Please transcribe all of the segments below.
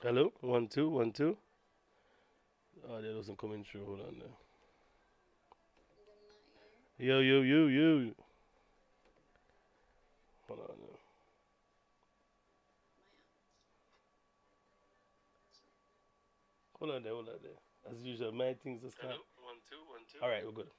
Hello, 1 2 1 2. Oh, that wasn't coming through. Hold on there. Yo yo yo yo. Hold on there. Hold on there. Hold on there. As usual, my things just can't. Hello, 1 2 1 2. All right, we're good.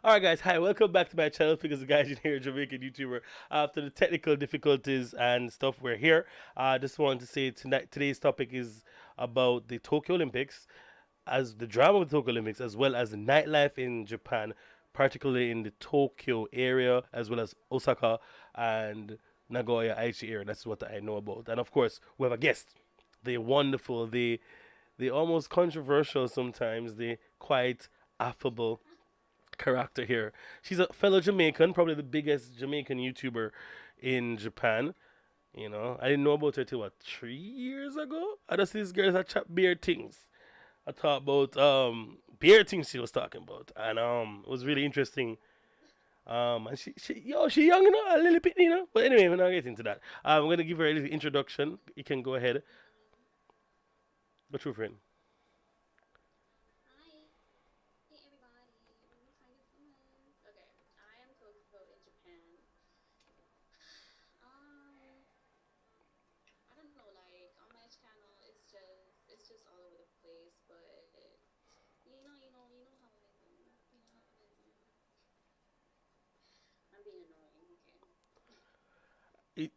All right, guys. Hi, welcome back to my channel. Because the guys in here, Jamaican YouTuber. After the technical difficulties and stuff, we're here. I just want to say tonight, today's topic is about the Tokyo Olympics, as the drama of the Tokyo Olympics, as well as the nightlife in Japan, particularly in the Tokyo area, as well as Osaka and Nagoya, Aichi area. That's what I know about. And of course, we have a guest, the wonderful, the almost controversial sometimes, the quite affable character here. She's a fellow Jamaican, probably the biggest Jamaican YouTuber in Japan. I didn't know about her till what 3 years ago. I just see these girls that chat beer things. I thought about beer things she was talking about, and it was really interesting. And she young, a little bit, But anyway, we're not getting into that. I'm gonna give her a little introduction. You can go ahead. Go through, friend.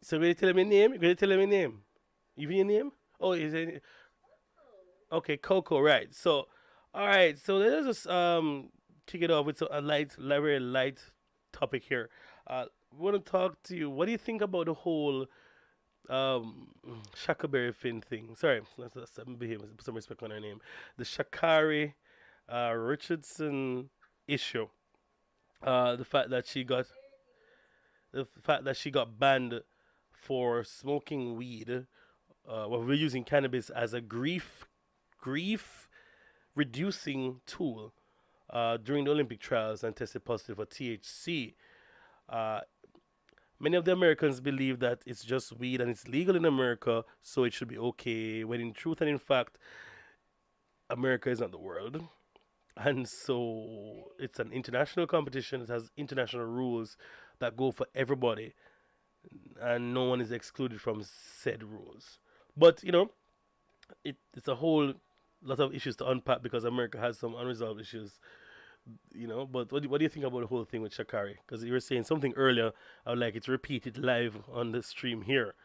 So you're gonna tell me name? You're gonna tell me name? Even your name? Oh, is it okay? Coco, right? So, all right. So let's just kick it off with a very light topic here. We want to talk to you. What do you think about the whole um Shakaberry Finn thing? Sorry, let's behave with some respect on her name. The Shakari Richardson issue. The fact that she got banned for smoking weed. Well, we're using cannabis as a grief reducing tool during the Olympic trials and tested positive for THC. Uh, Many of the Americans believe that it's just weed and it's legal in America, so it should be okay. When in truth and in fact, America is not the world. And so it's an international competition. It has international rules that go for everybody, and no one is excluded from said rules. But it's a whole lot of issues to unpack because America has some unresolved issues. But what do you think about the whole thing with Shakari? Because you were saying something earlier. I would like it to repeat it live on the stream here.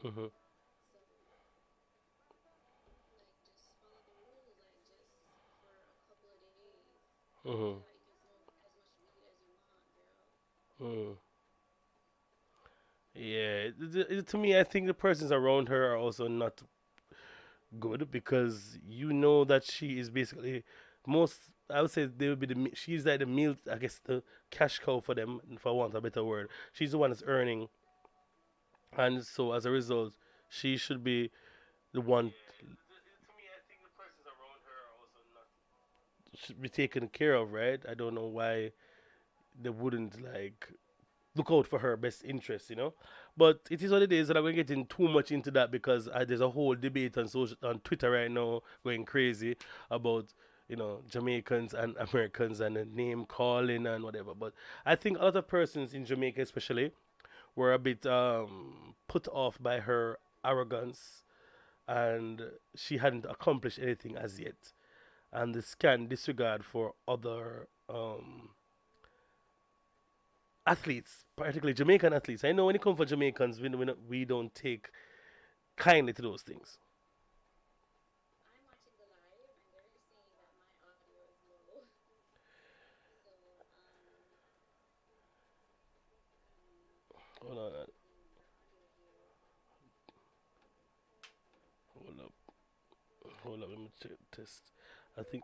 Hmm. Hmm. Hmm. Yeah, to me, I think the persons around her are also not good because you know that she is basically most. I would say they would be she's like the meal. I guess the cash cow for them, for want of a better word. She's the one that's earning, and so as a result, she should be the one should be taken care of, right? I don't know why they wouldn't like look out for her best interest. But it is what it is, and I'm going to get in too much into that because there's a whole debate on Twitter right now going crazy about Jamaicans and Americans and the name calling and whatever. But I think a lot of persons in Jamaica, especially, were a bit put off by her arrogance, and she hadn't accomplished anything as yet, and the scan disregard for other athletes, particularly Jamaican athletes. I know when it comes for Jamaicans, we don't take kindly to those things. Hold on. Hold up. Hold up. Let me check test. I think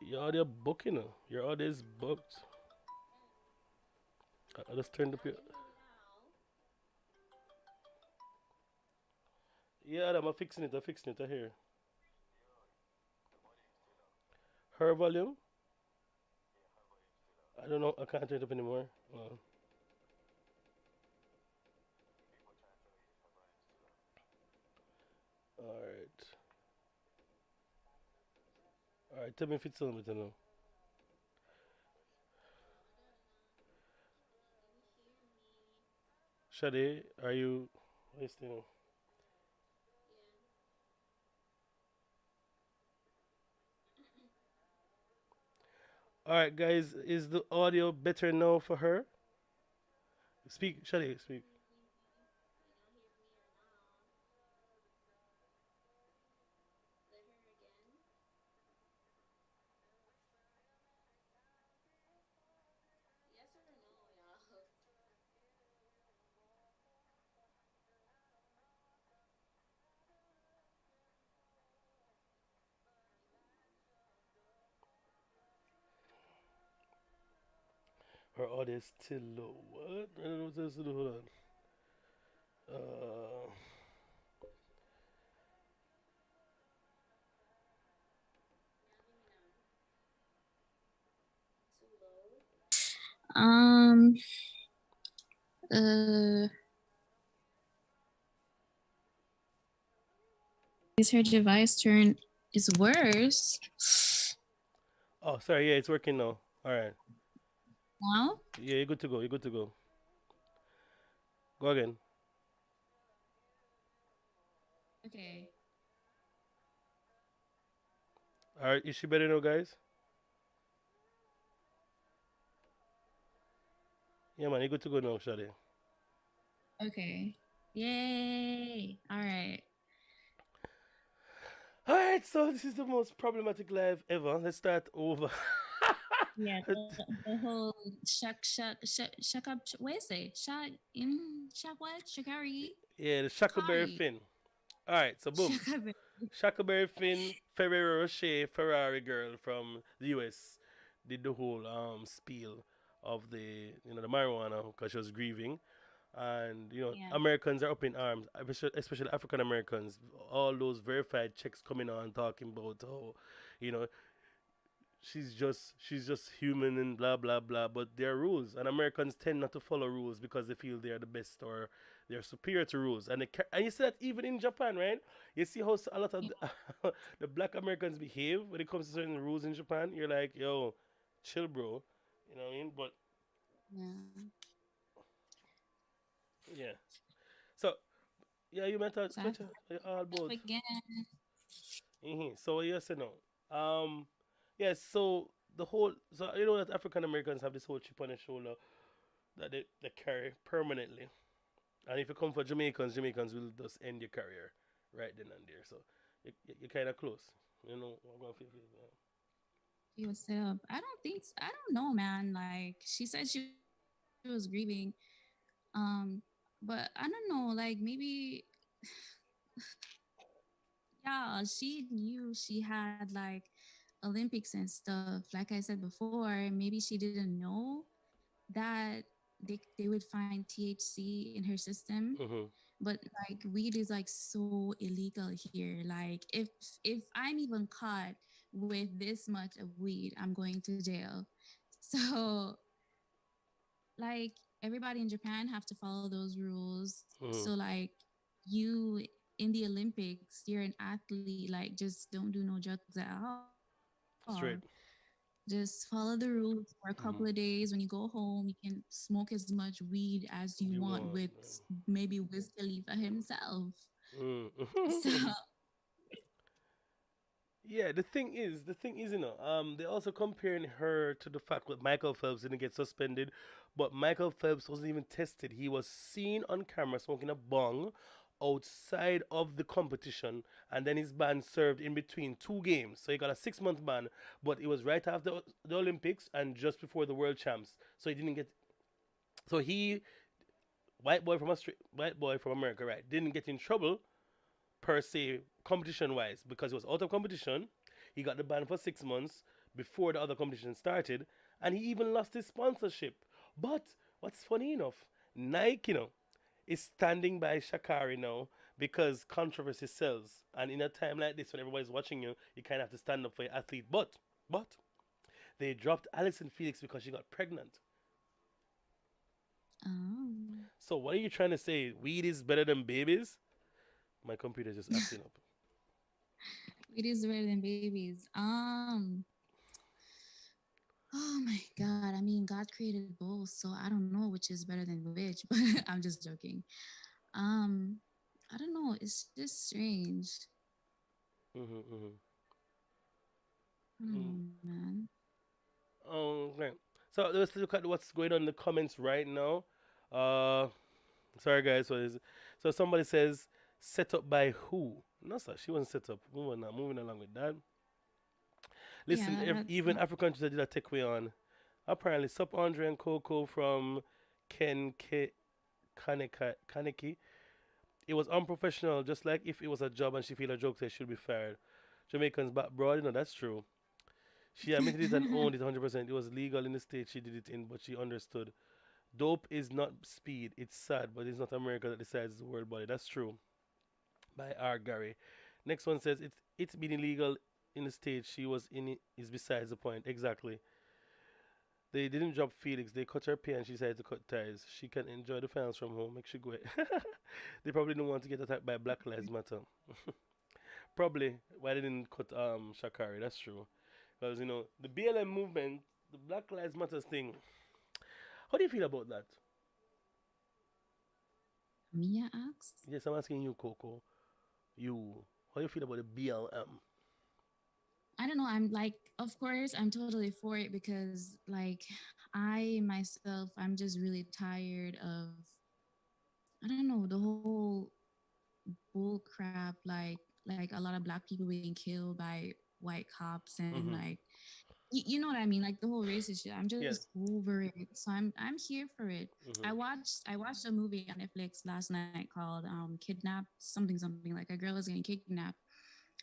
your audio booking. Your audio is booked. I just turned up your. Yeah, I'm fixing it. I'm fixing it. I hear. Her volume. I don't know. I can't turn it up anymore. All right. All right. Tell me if it's on better now. Shade, are you listening? All right, guys. Is the audio better now for her? Speak, Shade. Speak. Her audio is still low. What? I don't know what else to do. Hold on. Um, uh, is her device turn is worse Oh, sorry. Yeah, it's working now. All right. now? Yeah, you're good to go. You're good to go. Go again. Okay. All right. Is she better now, guys? Yeah, man. You're good to go now, Shade. Okay. Yay. All right. All right. So this is the most problematic live ever. Let's start over. Yeah, the whole shuck up what is it? Shuck what? Shakari? Yeah, the Shackleberry Kari. Finn. All right. So boom. Shuck up. Shackleberry Finn, Ferrero Rocher, Ferrari girl from the US did the whole spiel of the marijuana because she was grieving, and Yeah. Americans are up in arms, especially African Americans. All those verified checks coming on talking about how you know she's just human and blah blah blah. But there are rules, and Americans tend not to follow rules because they feel they are the best or they're superior to rules. And you see that even in Japan, right? You see how a lot of Yeah. the black Americans behave when it comes to certain rules in Japan. You're like, yo, chill, bro. You know what I mean? But Yeah. yeah. So yeah, you meant to So I have to question all look about. up again. So yes and no. Yes. So the whole that African Americans have this whole chip on their shoulder that they carry permanently. And if you come for Jamaicans will just end your career right then and there. So you're kind of close. I'm going to feel. She was set up. I don't know, man. Like she said she was grieving. Um, but I don't know, like maybe yeah, she knew she had like Olympics and stuff. Like I said before, maybe she didn't know that they would find THC in her system. Mm-hmm. But like weed is like so illegal here. Like if I'm even caught with this much of weed, I'm going to jail. So like everybody in Japan have to follow those rules. Mm-hmm. So like you in the Olympics, you're an athlete, like just don't do no drugs at all. Straight. Just follow the rules for a couple of days. When you Mm-hmm. go home, you can smoke as much weed as you want You with want. maybe Wiz Khalifa himself. So Mm. Yeah, the thing is, they're also comparing her to the fact that Michael Phelps didn't get suspended, but Michael Phelps wasn't even tested. He was seen on camera smoking a bong outside of the competition, and then his ban served in between two games. So he got a 6 month ban, but it was right after the Olympics and just before the World Champs. So he didn't get. So he white boy from America, right? Didn't get in trouble per se competition wise because he was out of competition. He got the ban for 6 months before the other competition started, and he even lost his sponsorship. But what's funny enough, Nike, is standing by Shakari now because controversy sells. And in a time like this, when everybody's watching you, you kind of have to stand up for your athlete. But they dropped Alison Felix because she got pregnant. Oh, So what are you trying to say? Weed is better than babies? My computer's just acting up. it is better than babies. Oh my God. I mean, God created both, so I don't know which is better than which, but I'm just joking. Um, I don't know. It's just strange. Mm-hmm, I don't mm-hmm. know, man. Okay. So let's look at what's going on in the comments right now. Uh, sorry guys. So somebody says set up by who? No sir, she wasn't set up. Moving along with that. Listen, Yeah, even African countries that did a takeaway on. Apparently, Sup Andre and Coco from Ken Kaneki. It was unprofessional, just like if it was a job and she feel a joke, they should be fired. Jamaicans back broad, that's true. She admitted it and owned it 100%. It was legal in the state she did it in, but she understood. Dope is not speed. It's sad, but it's not America that decides the world body. That's true. By R. Gary. Next one says it's been illegal in the state she was in it is besides the point. Exactly. They didn't drop Felix. They cut her pay and she decided to cut ties. She can enjoy the fans from home. Make sure go. They probably didn't want to get attacked by Black Lives Matter. Probably why they didn't cut Shakari. That's true. Because the BLM movement, the Black Lives Matter thing. How do you feel about that? Mia asks. Yes, I'm asking you, Coco. You, how do you feel about the BLM? I don't know. I'm like, of course, I'm totally for it because, like, I myself, I'm just really tired of, I don't know, the whole bull crap, like a lot of black people being killed by white cops and Mm-hmm. like you know what I mean, like the whole racist shit. I'm Yeah. just over it, so I'm here for it. Mm-hmm. I watched a movie on Netflix last night called Kidnapped, something like a girl is getting kidnapped.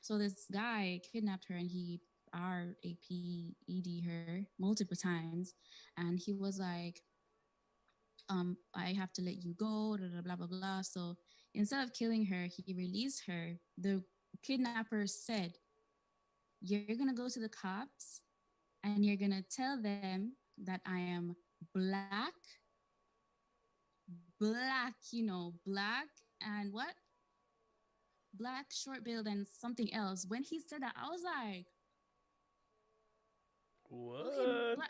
So this guy kidnapped her and he raped her multiple times, and he was like, I have to let you go, blah blah blah. So instead of killing her, he released her. The kidnapper said, "You're gonna go to the cops and you're gonna tell them that I am black, black and what? Black, short build, and something else." When he said that, I was like, okay, What?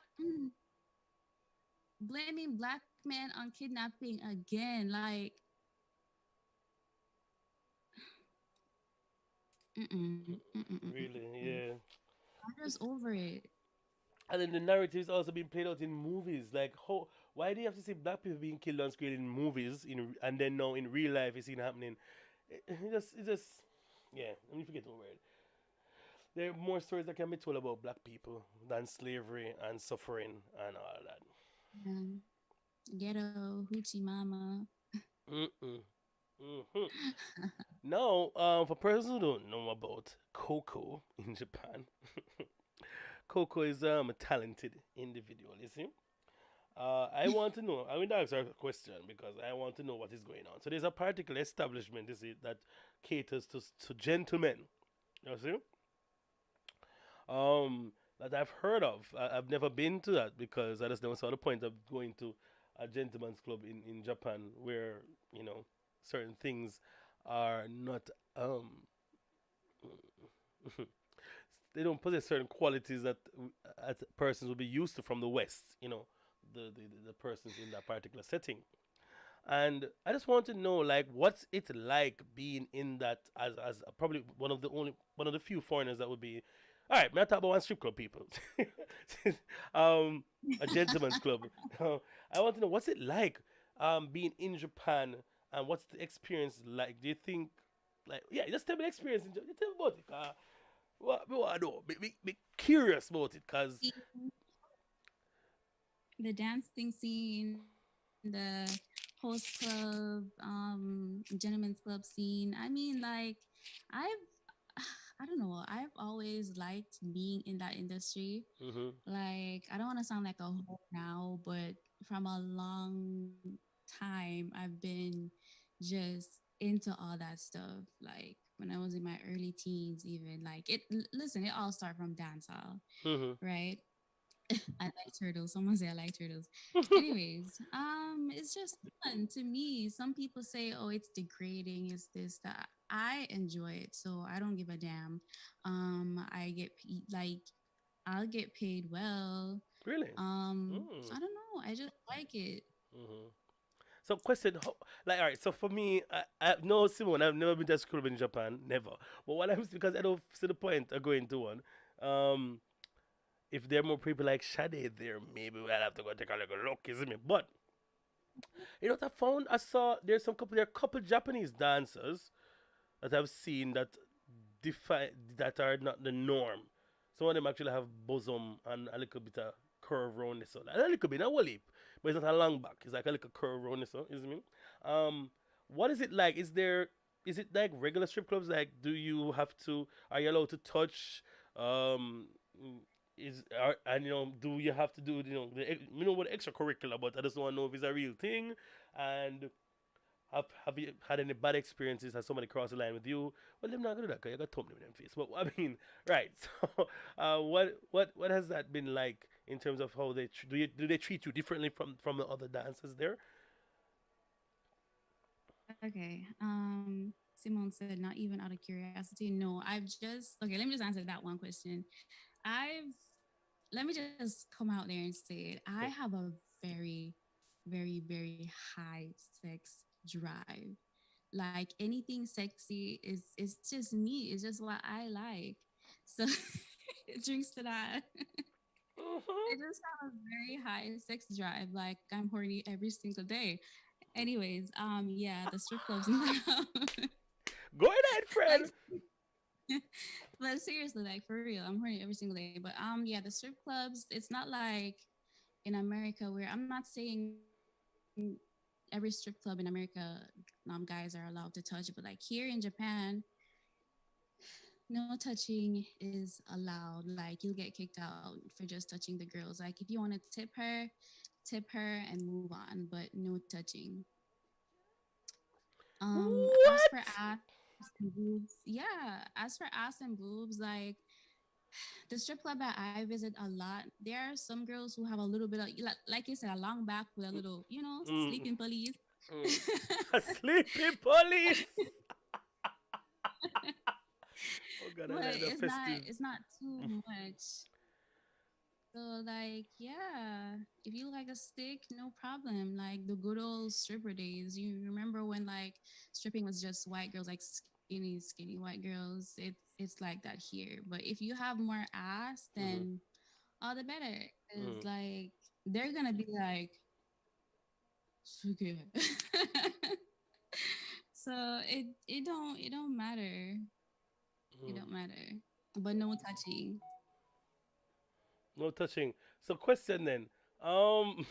blaming black men on kidnapping again. Like, Really? Yeah. I'm just It's, over it. and then the narrative is also being played out in movies. Like, how? Why do you have to see black people being killed on screen in movies, and then now in real life it's even happening? It just, yeah. Let me forget the word. There are more stories that can be told about black people than slavery and suffering and all that. Yeah. Ghetto, hoochie mama. Mm-mm. Hmm. Now, for persons who don't know about Coco in Japan, Coco is a talented individual. You see, I want to know. I mean, that's a question because I want to know what is going on. So there's a particular establishment, you see, that caters to gentlemen. You see, that I've heard of. I've never been to that because I just never saw the point of going to a gentleman's club in Japan where certain things are not they don't possess certain qualities that persons would be used to from the West. The persons in that particular setting. And I just want to know, like, what's it like being in that as probably one of the few foreigners that would be. All right, may I talk about one strip club, people? um, a gentleman's club. I want to know what's it like being in Japan and what's the experience like? Do you think, like, yeah, just tell me the experience. Tell me about it. What I know, be curious about it, cause The dancing scene, the host club, gentlemen's club scene. I mean, like, I've, I don't know, I've always liked being in that industry. Mm-hmm. Like, I don't want to sound like a hoe now, but from a long time, I've been just into all that stuff. Like, when I was in my early teens, even like listen, it all started from dancehall, Mm-hmm. right? I like turtles. Someone say I like turtles. Anyways, it's just fun to me. Some people say, "Oh, it's degrading. It's this that." I enjoy it, so I don't give a damn. I like I'll get paid well. Really? Mm. I don't know. I just like it. Mm-hmm. So, question, like, all right. So for me, no, Simone, I've never been to a school in Japan, never. But what I'm because I don't see the point of going to one. Um, if there are more people like Shade there, maybe we'll have to go take a little look, isn't it? But you know what I found? I saw there are a couple Japanese dancers that I've seen that that are not the norm. Some of them actually have bosom and a little bit of curve around the so a little bit, not a lip, but it's not a long back. It's like a little curve around the so, isn't it? What is it like? Is it like regular strip clubs? Like, do you have to? Are you allowed to touch? Um, and do you have to do what extracurricular? But I just want to know if it's a real thing, and have you had any bad experiences? Has somebody crossed the line with you? Well, them not gonna do that because you got thumbnail in them face. But I mean, right? So, what has that been like in terms of how do they treat you differently from the other dancers there? Okay. Simone said, not even out of curiosity. No, I've just okay. Let me just answer that one question. I've let me just come out there and say it. I Hmm. have a very, very, very high sex drive. Like anything sexy is it's just me. It's just what I like. So it drinks to that. I Hmm. just have a very high sex drive. Like I'm horny every single day. Anyways, yeah, the strip clubs now. Go ahead, like friend. but seriously, like for real, I'm horny every single day. But yeah, the strip clubs, it's not like in America where I'm not saying every strip club in America guys are allowed to touch, but like here in Japan, no touching is allowed. Like you'll get kicked out for just touching the girls. Like if you want to tip her and move on, but no touching. As for What? ass and boobs, yeah, as for ass and boobs, like the strip club that I visit a lot, there are some girls who have a little bit of, like you said, a long back with a little, Mm, sleeping police. mm. A sleepy police. Oh God, I But like the festive. it's not too much. So like, yeah, if you like a stick, no problem. Like the good old stripper days. You remember when like stripping was just white girls, like skinny, skinny white girls. It's like that here. But if you have more ass, Mm-hmm. then all the better. Cause Mm-hmm. like they're gonna be like, okay. So it don't matter. It Mm-hmm. don't matter. But no touching. No touching. So question then. Um,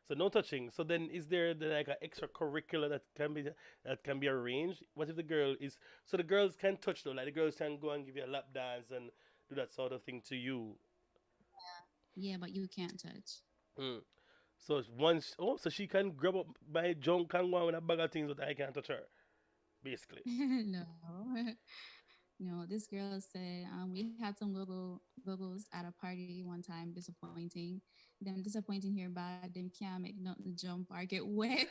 so no touching. So then, is there like an extracurricular that can be arranged? What if the girl is so the girls can touch though? Like the girls can go and give you a lap dance and do that sort of thing to you. Yeah, but you can't touch. Mm. So it's once so she can grab up my junk and go on with a bag of things, but I can't touch her. Basically. No. No, this girl said we had some googles at a party one time, disappointing. Them disappointing here bad, them can't make nothing jump or get wet.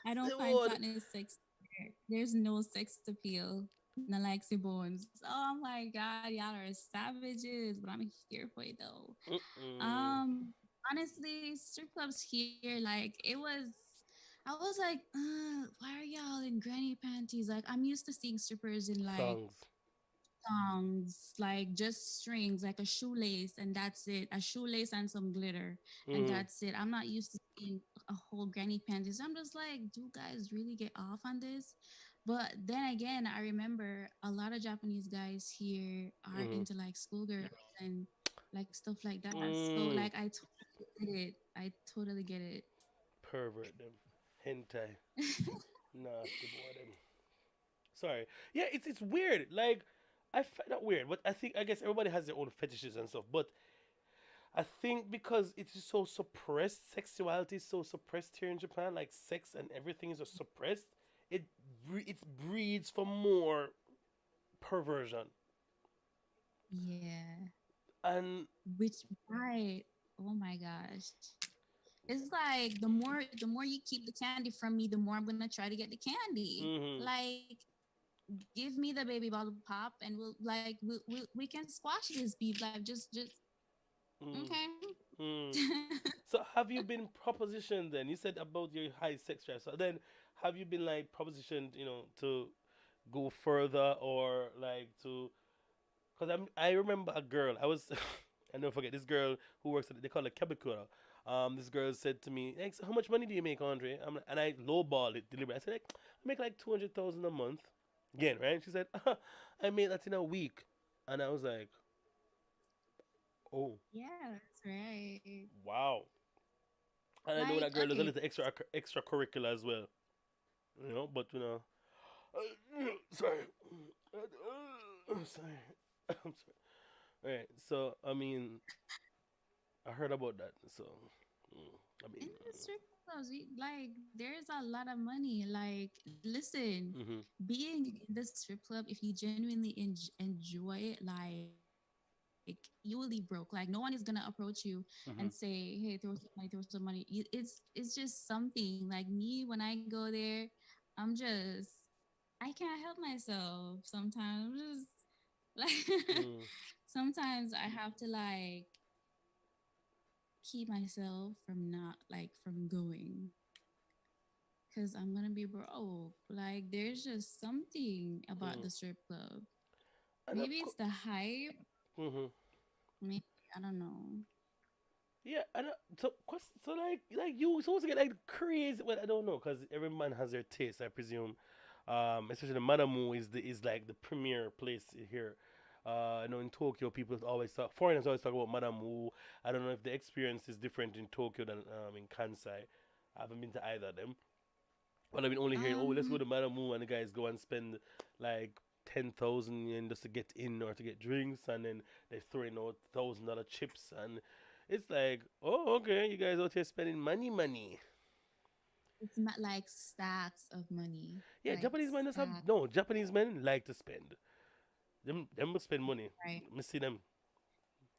I don't find Simone. fatness sex. There's no sex appeal. Not like bones. Oh my god, y'all are savages, but I'm here for it though. Mm-mm. Um, honestly, strip clubs here, like it was. I was like, why are y'all in granny panties? Like, I'm used to seeing strippers in like Songs. thongs, like just strings, like a shoelace, and that's it. A shoelace and some glitter, and Mm. that's it. I'm not used to seeing a whole granny panties. I'm just like, do guys really get off on this? But then again, I remember a lot of Japanese guys here are Mm. into like schoolgirls and like stuff like that. So Mm. like I totally get it. I totally get it. Pervert them. Hentai. Nasty boy them. Sorry. Yeah, it's weird. Like I find that weird, but I guess everybody has their own fetishes and stuff. But I think because it is so suppressed, sexuality is so suppressed here in Japan. Like sex and everything is just suppressed. It it breeds for more perversion. Yeah. And Which right. Oh my gosh. It's like the more you keep the candy from me, the more I'm gonna try to get the candy. mhm Like, give me the baby bottle pop, and we can squash this beef. Like, just mhm okay. mhm. So have you been propositioned then? You said about your high sex drive. So then have you been like propositioned, to go further or like to because I remember a girl. I was I never forget this girl who works at they call it Kabikura. This girl said to me, "Hey, so how much money do you make, Andre?" And I lowballed it deliberately. I said, like, "I make like 200,000 a month." Again, right? She said, "I made that in a week," and I was like, "Oh, Yeah, that's right. wow!" And I know Like, that girl is a okay, little extracurricular as well, But sorry, sorry, I'm sorry. All right, so I mean, I heard about that. So, mm, I in mean, the strip clubs, like there's a lot of money. Like, listen, mm-hmm, being in the strip club, if you genuinely enjoy it, like you will leave broke. Like, no one is gonna approach you and say, mm-hmm, "Hey, throw some money, throw some money." It's just something. Like me, when I go there, I'm just I can't help myself. Sometimes I'm just like mm, sometimes I have to like keep myself from not like from going because I'm gonna be broke. Like there's just something about mm. the strip club. And Maybe it's the hype. mm-hmm. Maybe I don't know. Yeah, and so like you supposed to get like crazy. Well, I don't know because every man has their taste, I presume. Especially the Manamu is like the premier place here. I know in Tokyo, people always talk. Foreigners always talk about Manamu. I don't know if the experience is different in Tokyo than in Kansai. I haven't been to either of them. But I've been only hearing, oh, let's go Um, to Manamu, and the guys go and spend like 10,000 yen just to get in or to get drinks, and then they throw in out $1,000 chips, and it's like, oh, okay, you guys out here spending money. it's not like stacks of money, Yeah, like Japanese men just have stacks, no. Japanese men like to spend. Them will spend money. right? Me see them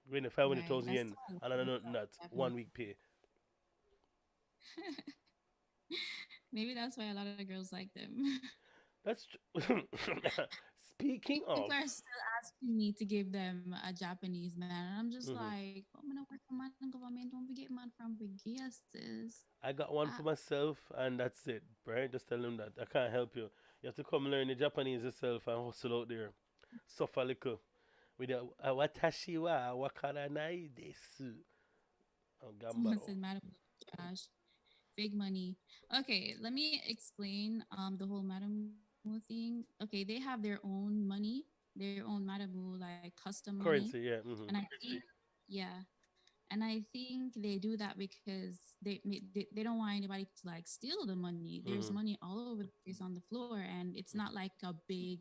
winning 500,000 Right. yen That's why I and I love know not Japanese. 1 week pay. Maybe that's why a lot of girls like them. That's speaking People of. are still asking me to give them a Japanese man, and I'm just hmm like, I'm gonna work for man government. Don't forget man from Brigade, sis. I got one Ah, for myself, and that's it, right? Just tell them that I can't help you. You have to come learn the Japanese yourself and hustle out there. Suffer a little. With the watashi wa wakaranai desu. Oh, someone gambaro. said Madam Trash, fake money. Okay, let me explain the whole Madamu thing. Okay, they have their own money, their own Madamu like custom money, Currency, yeah. and hmm I think yeah, and I think they do that because they don't want anybody to like steal the money. There's hmm money all over the place on the floor, and it's not like a big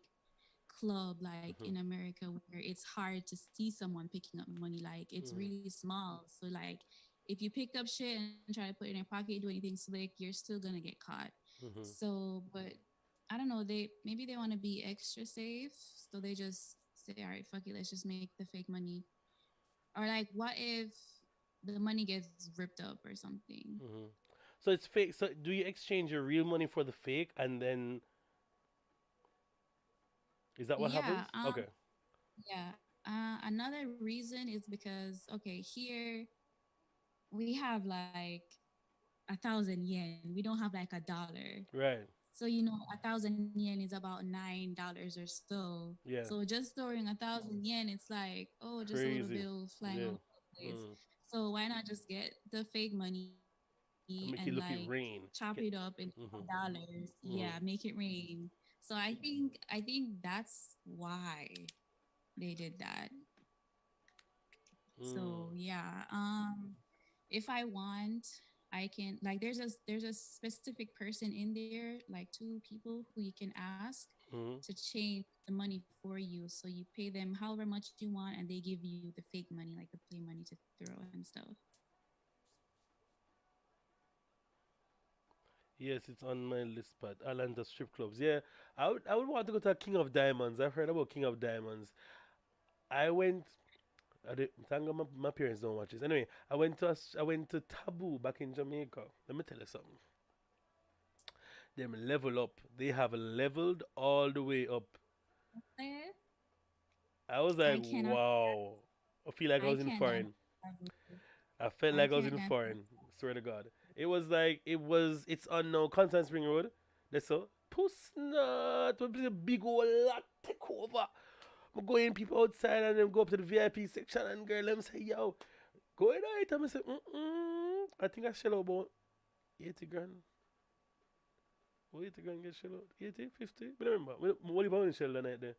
club like hmm in America where it's hard to see someone picking up money. Like it's hmm really small. So like if you pick up shit and try to put it in your pocket, do anything slick, you're still gonna get caught. hmm So, but I don't know. They maybe they want to be extra safe, so they just say, "All right, fuck it, let's just make the fake money." Or like, what if the money gets ripped up or something? hmm So it's fake. So do you exchange your real money for the fake, and then is that what Yeah. happens? Okay. Yeah. Another reason is because okay, here we have like 1,000 yen. We don't have like a dollar. Right. So you know, 1,000 yen is about $9 or so. Yeah. So just throwing 1,000 yen, it's like, oh, just a little Crazy. bill flying all Yeah. over the place. Mm. So why not just get the fake money and And like make it look it chop it rain. up in Mhm. dollars? Yeah, Mhm. make it rain. So I think that's why they did that. Mm. So yeah, if I want, I can like there's a specific person in there, like two people who you can ask Hmm. to change the money for you. So you pay them however much you want, and they give you the fake money, like the play money to throw and stuff. Yes, it's on my list, but Atlanta strip clubs. Yeah, I would want to go to King of Diamonds. I've heard about King of Diamonds. I went. Thank God my parents don't watch this. Anyway, I went to Taboo back in Jamaica. Let me tell you something. Them level up. They have leveled all the way up. Eh, I was like, I cannot. wow. I feel like I I was in can't dance. foreign. I felt I like I was can't in dance. foreign. Swear to God. It was like it's on no Constant Spring Road. That's all. Puss not. What a big old lot take over. I'm going people outside and then go up to the VIP section and girl them say, yo, go in right. I'm say, I think I shell out about 80 grand. What 80 grand get shell out? 80, 50? I don't remember. What about in shell the night there?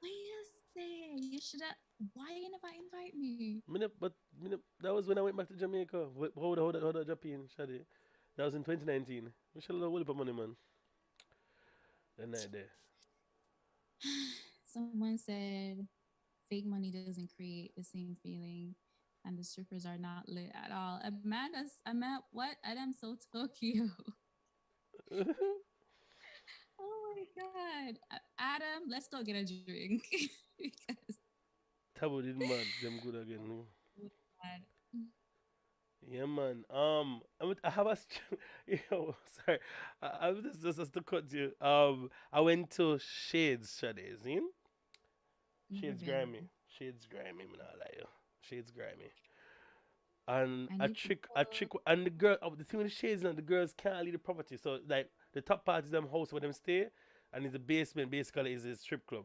What you say? You should have. Why you never invite me? That was when I went back to Jamaica. Hold on, Japan, Shadi. That was in 2019. We shall have a whole heap of money, man. That night there. Someone said fake money doesn't create the same feeling, and the strippers are not lit at all. Amanda, what? Adam so Tokyo. Oh my god, Adam, let's go get a drink because Tabo did mad. Them good again. oh my god. Yeah, man. I have yo, sorry. I was just to cut you. I went to Shades Shades, you Never Shades been. Grammy. Shades Grammy, man, I lie you. Shades Grammy. And I need to a book. trick, and the girl, the thing with the Shades, and the girls can't leave the property. So, like, the top part is them house where them stay, and in the basement, basically, is a strip club.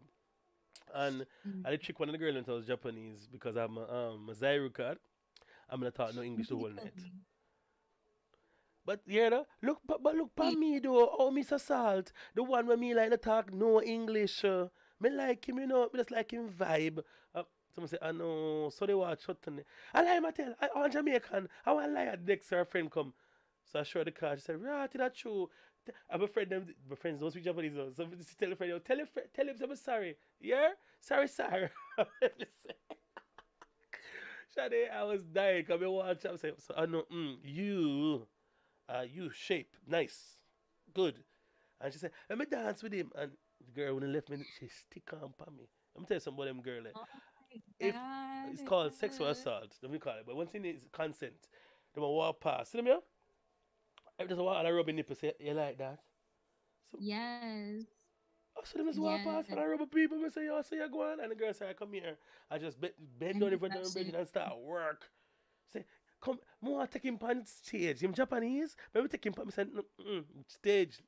And Mm, I did trick one of the girls into I was Japanese because I'm a Zairu card. I'm gonna talk no English the whole night. really? But yeah, no, but look pa me though. Oh, Mr. Salt, the one where me like to talk no English. Me like him, you know. Me just like him vibe. Someone say, I know. So they watch shut on. I like my tell. I want Jamaican. I want lie at next. Her friend come. So I show the card. She said, right, that's true. I'm a friend. Them, my friends don't speak Japanese. Though. So she tell a friend, yo, tell him I'm sorry. Yeah, sorry. Shade, I was dying. Come and watch. I'm saying, so I know. You shape nice, good. And she said, let me dance with him. And the girl when he left me, she stick on for me. Let me tell you something about them girl. Oh my If god. it's called sexual assault, let me call it. But one thing is consent. They will walk past. See them here? Every time I walk and I rub a nipple, say, you like that? So Yes. I said, them just walk Yes. past and I rub a people. I say, yo, so you go on. And the girl say, I come here. I just bend I down in need front of that my bed shit. and start work. Say, come, more take him on stage. Him Japanese, but we take him on stage.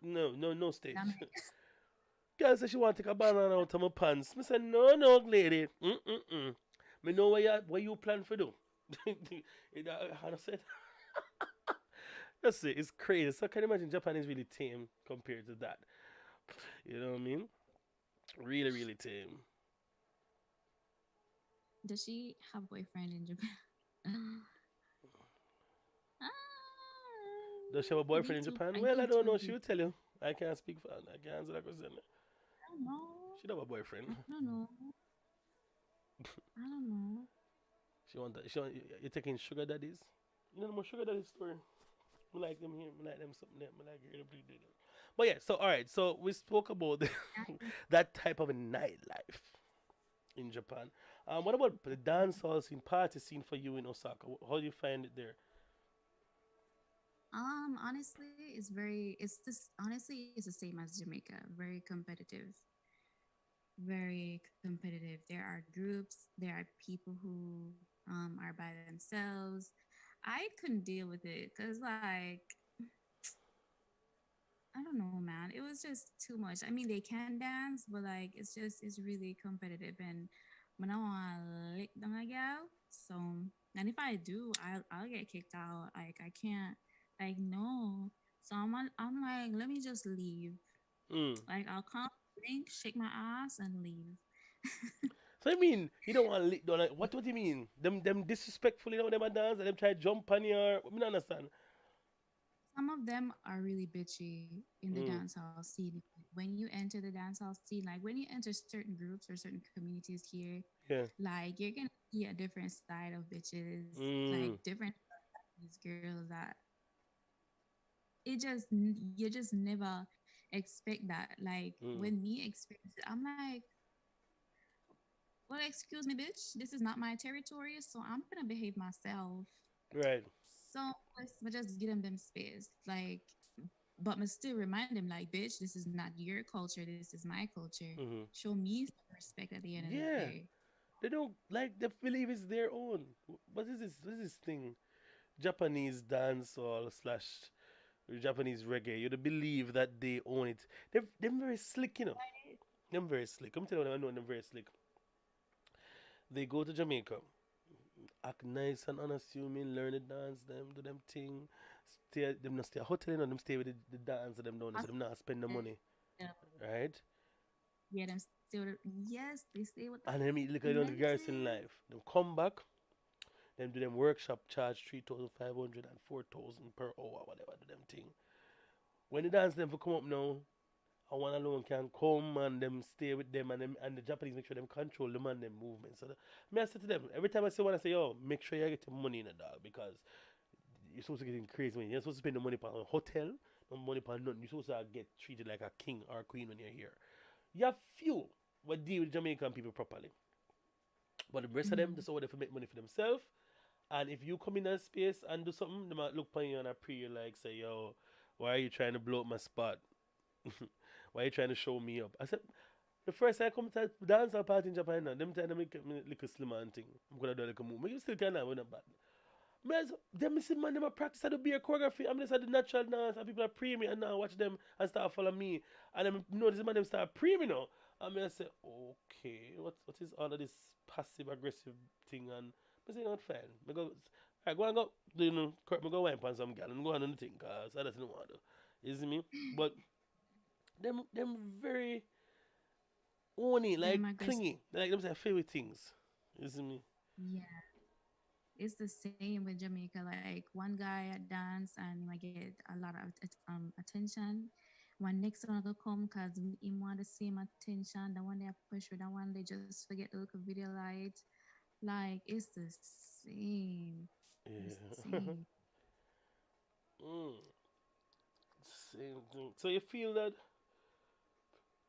No Damn stage. it. Girl said she want to take a banana out of my pants. Me say no, lady. Me know what you plan for do. I said, that's it. It's crazy. So I can imagine Japan is really tame compared to that. You know what I mean? Really, really tame. Does she have boyfriend in Japan? Ah, Does she have a need boyfriend in to. Japan? I Well, I need don't to know. She read. will tell you. I can't speak for. I can't answer that question. I don't know. She don't have a boyfriend. I don't know. I don't know. She want that. You're taking sugar daddies. You know the more sugar daddy story. I like them here. I like them something there. I like hear them do them. But yeah, so all right. So we spoke about that type of a nightlife in Japan. What about the dance hall scene, party scene for you in Osaka? How do you find it there? Honestly, it's very. It's this. Honestly, it's the same as Jamaica. Very competitive. Very competitive. There are groups. There are people who are by themselves. I couldn't deal with it because like I don't know, man. It was just too much. I mean, they can dance, but like it's really competitive, and when I want to lick them, I go. So, and if I do, I'll get kicked out. Like I can't, like no. So I'm like, let me just leave. Mm. Like I'll come, drink, shake my ass, and leave. So I mean, you don't want to lick down. Like, what do you mean? Them disrespectful, you know, them a dance and them try to jump on you. I don't understand. Some of them are really bitchy in the Mm, dancehall scene. When you enter the dancehall scene, like when you enter certain groups or certain communities here, yeah. like you're gonna see a different side of bitches, like Mm, different these girls that you just never expect that. Like mm, when me experience it, I'm like, well, excuse me, bitch, this is not my territory, so I'm gonna behave myself. right. So let's just give them space. Like, but must still remind them, like, bitch, this is not your culture. This is my culture. Mm-hmm. Show me some respect at the end of the Yeah. day. They don't like. They believe it's their own. What is this? What is this thing? Japanese dance or slash Japanese reggae. You believe that they own it. They're very slick, you know. They're very slick. I'm telling you, I know them very slick. They go to Jamaica, act nice and unassuming, learn the dance, them do them thing. Stay them not stay a hotel, you know, them stay with the dance them down there, so them not spend the money, Yeah, right? yeah, them still, yes, they stay with the And then look at the garrison expensive. life. Them come back, them do them workshop charge 3,500 and 4,000 per hour, whatever do them thing. When the dance them for come up now, and one alone can come and them stay with them and the Japanese make sure them control them and them movement. So me I say to them, every time I say one I say, yo, make sure you get your money in the dog because you're supposed to get in crazy money. You're supposed to spend the money on a hotel, no money on nothing. You're supposed to get treated like a king or a queen when you're here. You have few what deal with Jamaican people properly. But the rest of them, Mhm. just order to make money for themselves. And if you come in a space and do something, they might look upon you and a pre like say, yo, why are you trying to blow up my spot? Why are you trying to show me up? I said, the first time I come to dance or party in Japan now, them trying to make me like a slimmer and thing. I'm gonna do like a move. But you still can now, we're not bad. Man, them see man, them a practice how to be a choreography. I'm just at the natural dance and people are pre me and now watch them and start follow me. And then notice man them start pre me now. And me I say, okay, what is all of this passive aggressive thing and I say not fine. I go I go and go you know, me go wine on some girl and go on the thing cause I don't want to. You see me? But them very owny, Them like aggressive. clingy. Like them say favorite things. You see me? Yeah, it's the same with Jamaica. Like one guy at dance and he might get a lot of attention. One next one will come because he want the same attention. The one they push with, the one they just forget to look at video light. Like it's the same. The Yeah. same. mm, same thing. So you feel that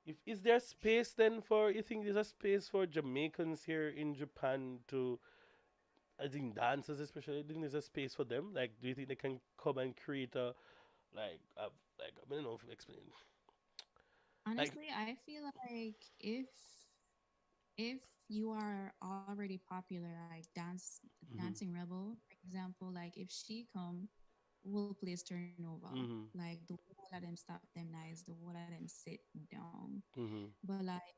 if is there space then for you think there's a space for Jamaicans here in Japan to I think dancers especially, I think there's a space for them. Like do you think they can come and create a like a like I don't know if explain like Honestly, I feel like if you are already popular, like mm-hmm, dancing rebel, for example, like if she come, will please turn over. mm-hmm, Like the whole of them stop them nice, the whole of them sit down. mm-hmm, But like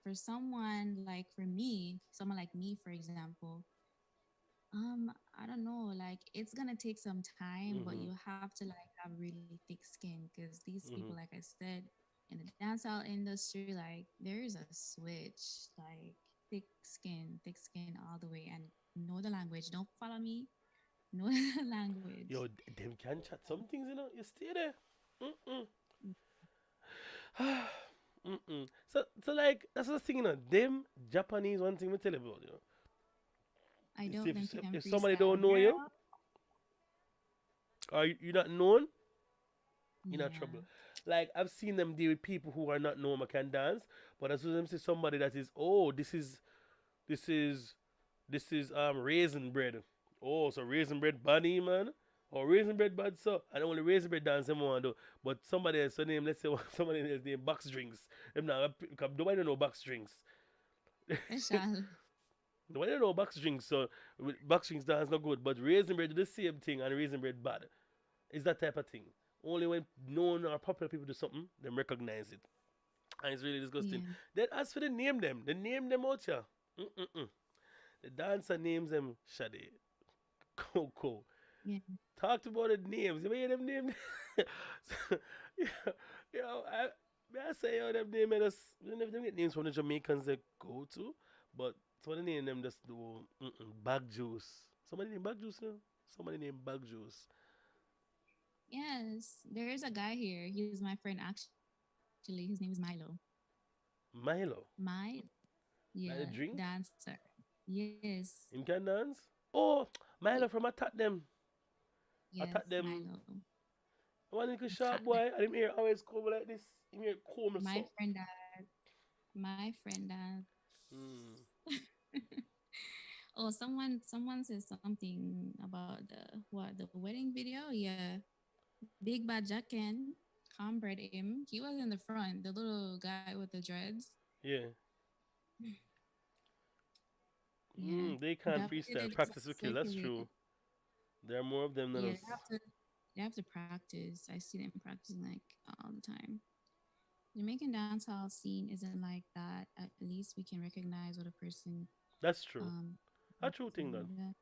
for someone like for me, someone like me, for example, I don't know, like it's gonna take some time, but mm-hmm, you have to like have really thick skin because these people, mm-hmm. like I said, in the dancehall industry, like there is a switch, like thick skin all the way, and know the language. Don't follow me, know the language. Yo, them can chat some things, you know. You stay there. Mm-mm. Mm-mm. So like that's the thing, you know. Them Japanese one thing we tell you about, you know. I Is don't think you can if somebody freestyle, don't know you girl. or you not known, you're not Yeah. trouble. Like I've seen them deal with people who are not known but can dance, but as soon as them see somebody that is, oh, this is this is raisin bread. Oh, so raisin bread bunny man. Or raisin bread bad so I don't only raisin bread dance them want to do. But somebody else name let's say somebody else name box drinks. Them now nobody don't know box drinks. Special. Nobody don't know box drinks, so box drinks dance not good. But raisin bread do the same thing and raisin bread bad. It's that type of thing. Only when known or popular people do something, them recognize it. And it's really disgusting. Yeah. Then as for the name them out here. Mm-mm-mm. The dancer names them Shade, Coco. Yeah. Talked about the names. You hear them names? So, yeah, I say yo, them names us. Them get names from the Jamaicans they go to. But somebody name them just do bag juice. Somebody named bag juice, no? Somebody named bag juice. Yes, there is a guy here. He's my friend actually. His name is Milo. Milo. My Like the yeah, drink. dancer. Yes, Him can dance. Oh, y- Milo from Attack Them. yes, Attack Them. Milo. One little Attack sharp them. boy. And him here always come like this. Him here comb My so. friend my friend dance. Mm. Oh, someone said something about the wedding video. Yeah, Big Bad Jackin, comrade him. He was in the front, the little guy with the dreads. Yeah. Yeah, They can't that video freestyle. just Practice like will kill. That's circulated. true. There are more of them than Yeah, us. they have to practice. I see them practicing like all the time. Jamaican dancehall scene isn't like that. At least we can recognize what a person That's true. um A true thing, to then. the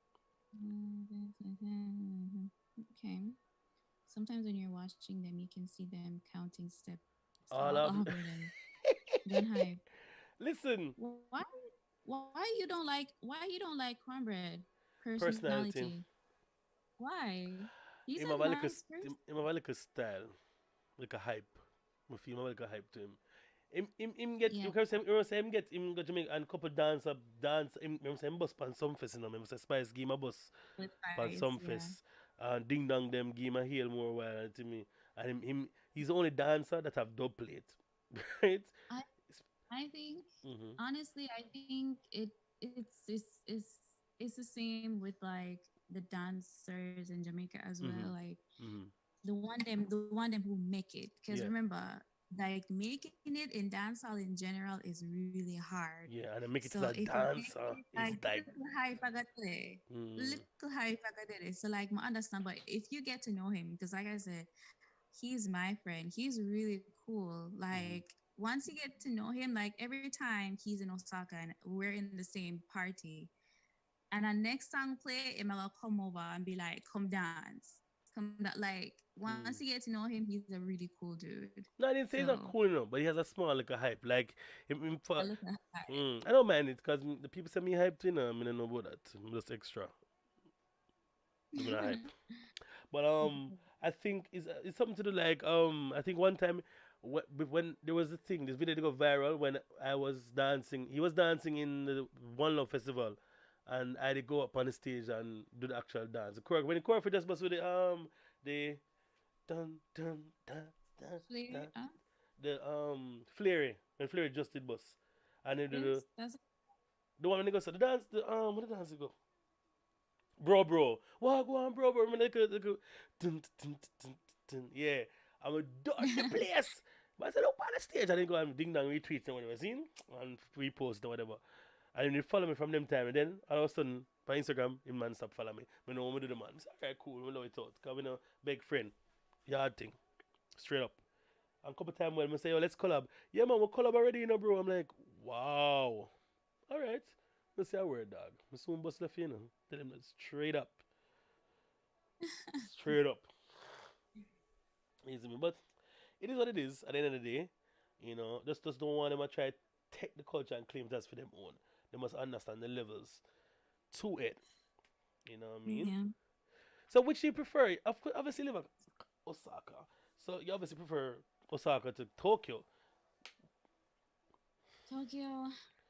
okay. Sometimes when you're watching them, you can see them counting steps All all of. over them. Gun hype. Listen. Why? Why you don't like cornbread Personality. personality? Why? He's Him a have a little, nice person. him have a little style. Like a hype. I feel him have like a hype to him. Him get Yeah, him go Jamaica and couple dance him remember say him bus pan some fest, you know. Remember say Spice give him a bus with pan spice. some Yeah. fest and ding dong them give him a hail more while to me. And him he's the only dancer that have dub plate. Right? I I think Mm-hmm. honestly, I think it's the same with like the dancers in Jamaica as well. Mm-hmm. Like Mm-hmm. the one them who make it. Because Yeah. remember, like making it in dancehall in general is really hard. Yeah, and I make it So as a if you make dancer. it like It's like little high pagatele, mm, little high pagatele. So like I understand, but if you get to know him, because like I said, he's my friend. He's really cool. mm-hmm. Like once you get to know him, like every time he's in Osaka and we're in the same party, and our next song play, Emma will come over and be like, "Come dance, come that." Like once you Mm. get to know him, he's a really cool dude. No, I didn't say he's So not cool enough, but he has a small like a hype. Like I look at that. I don't mind it because the people say me hype too, you know. I mean, I know about that. I'm just extra. I'm not hype. But I think it's something to do like I think one time when there was a thing, this video that go viral when I was dancing. He was dancing in the One Love Festival, and I had to go up on the stage and do the actual dance. The choreo when the choreographer just bust with the dun dun dun dun Flair, dun the Flary when Flary just did bust, and then do yes, that's the one when they go so the dance what the dance they go. Bro. Walk on, bro. Man, like a, dun, dun, dun, dun, dun. Yeah. I'm a dot the place. But I said, up on the stage. I didn't go and ding dong retweet and whatever, seen? And repost and whatever. And then they follow me from them time. And then all of a sudden, by Instagram, him man stop follow me. I know what me do the man. It's alright, cool. We know it out. Because we know, big friend. Yard thing. Straight up. And a couple times when I say, yo, let's collab. Yeah, man, we collab already, you know, bro. I'm like, wow. Alright. Let's say a word, dog. I soon bust left, you know. Tell him that straight up. Straight up. Easy me. But it is what it is at the end of the day. You know, just don't want them to try to take the culture and claim that's for them own. They must understand the levels to it. You know what I mean? yeah. So which do you prefer? Of course, obviously live in Osaka. So you obviously prefer Osaka to Tokyo. Tokyo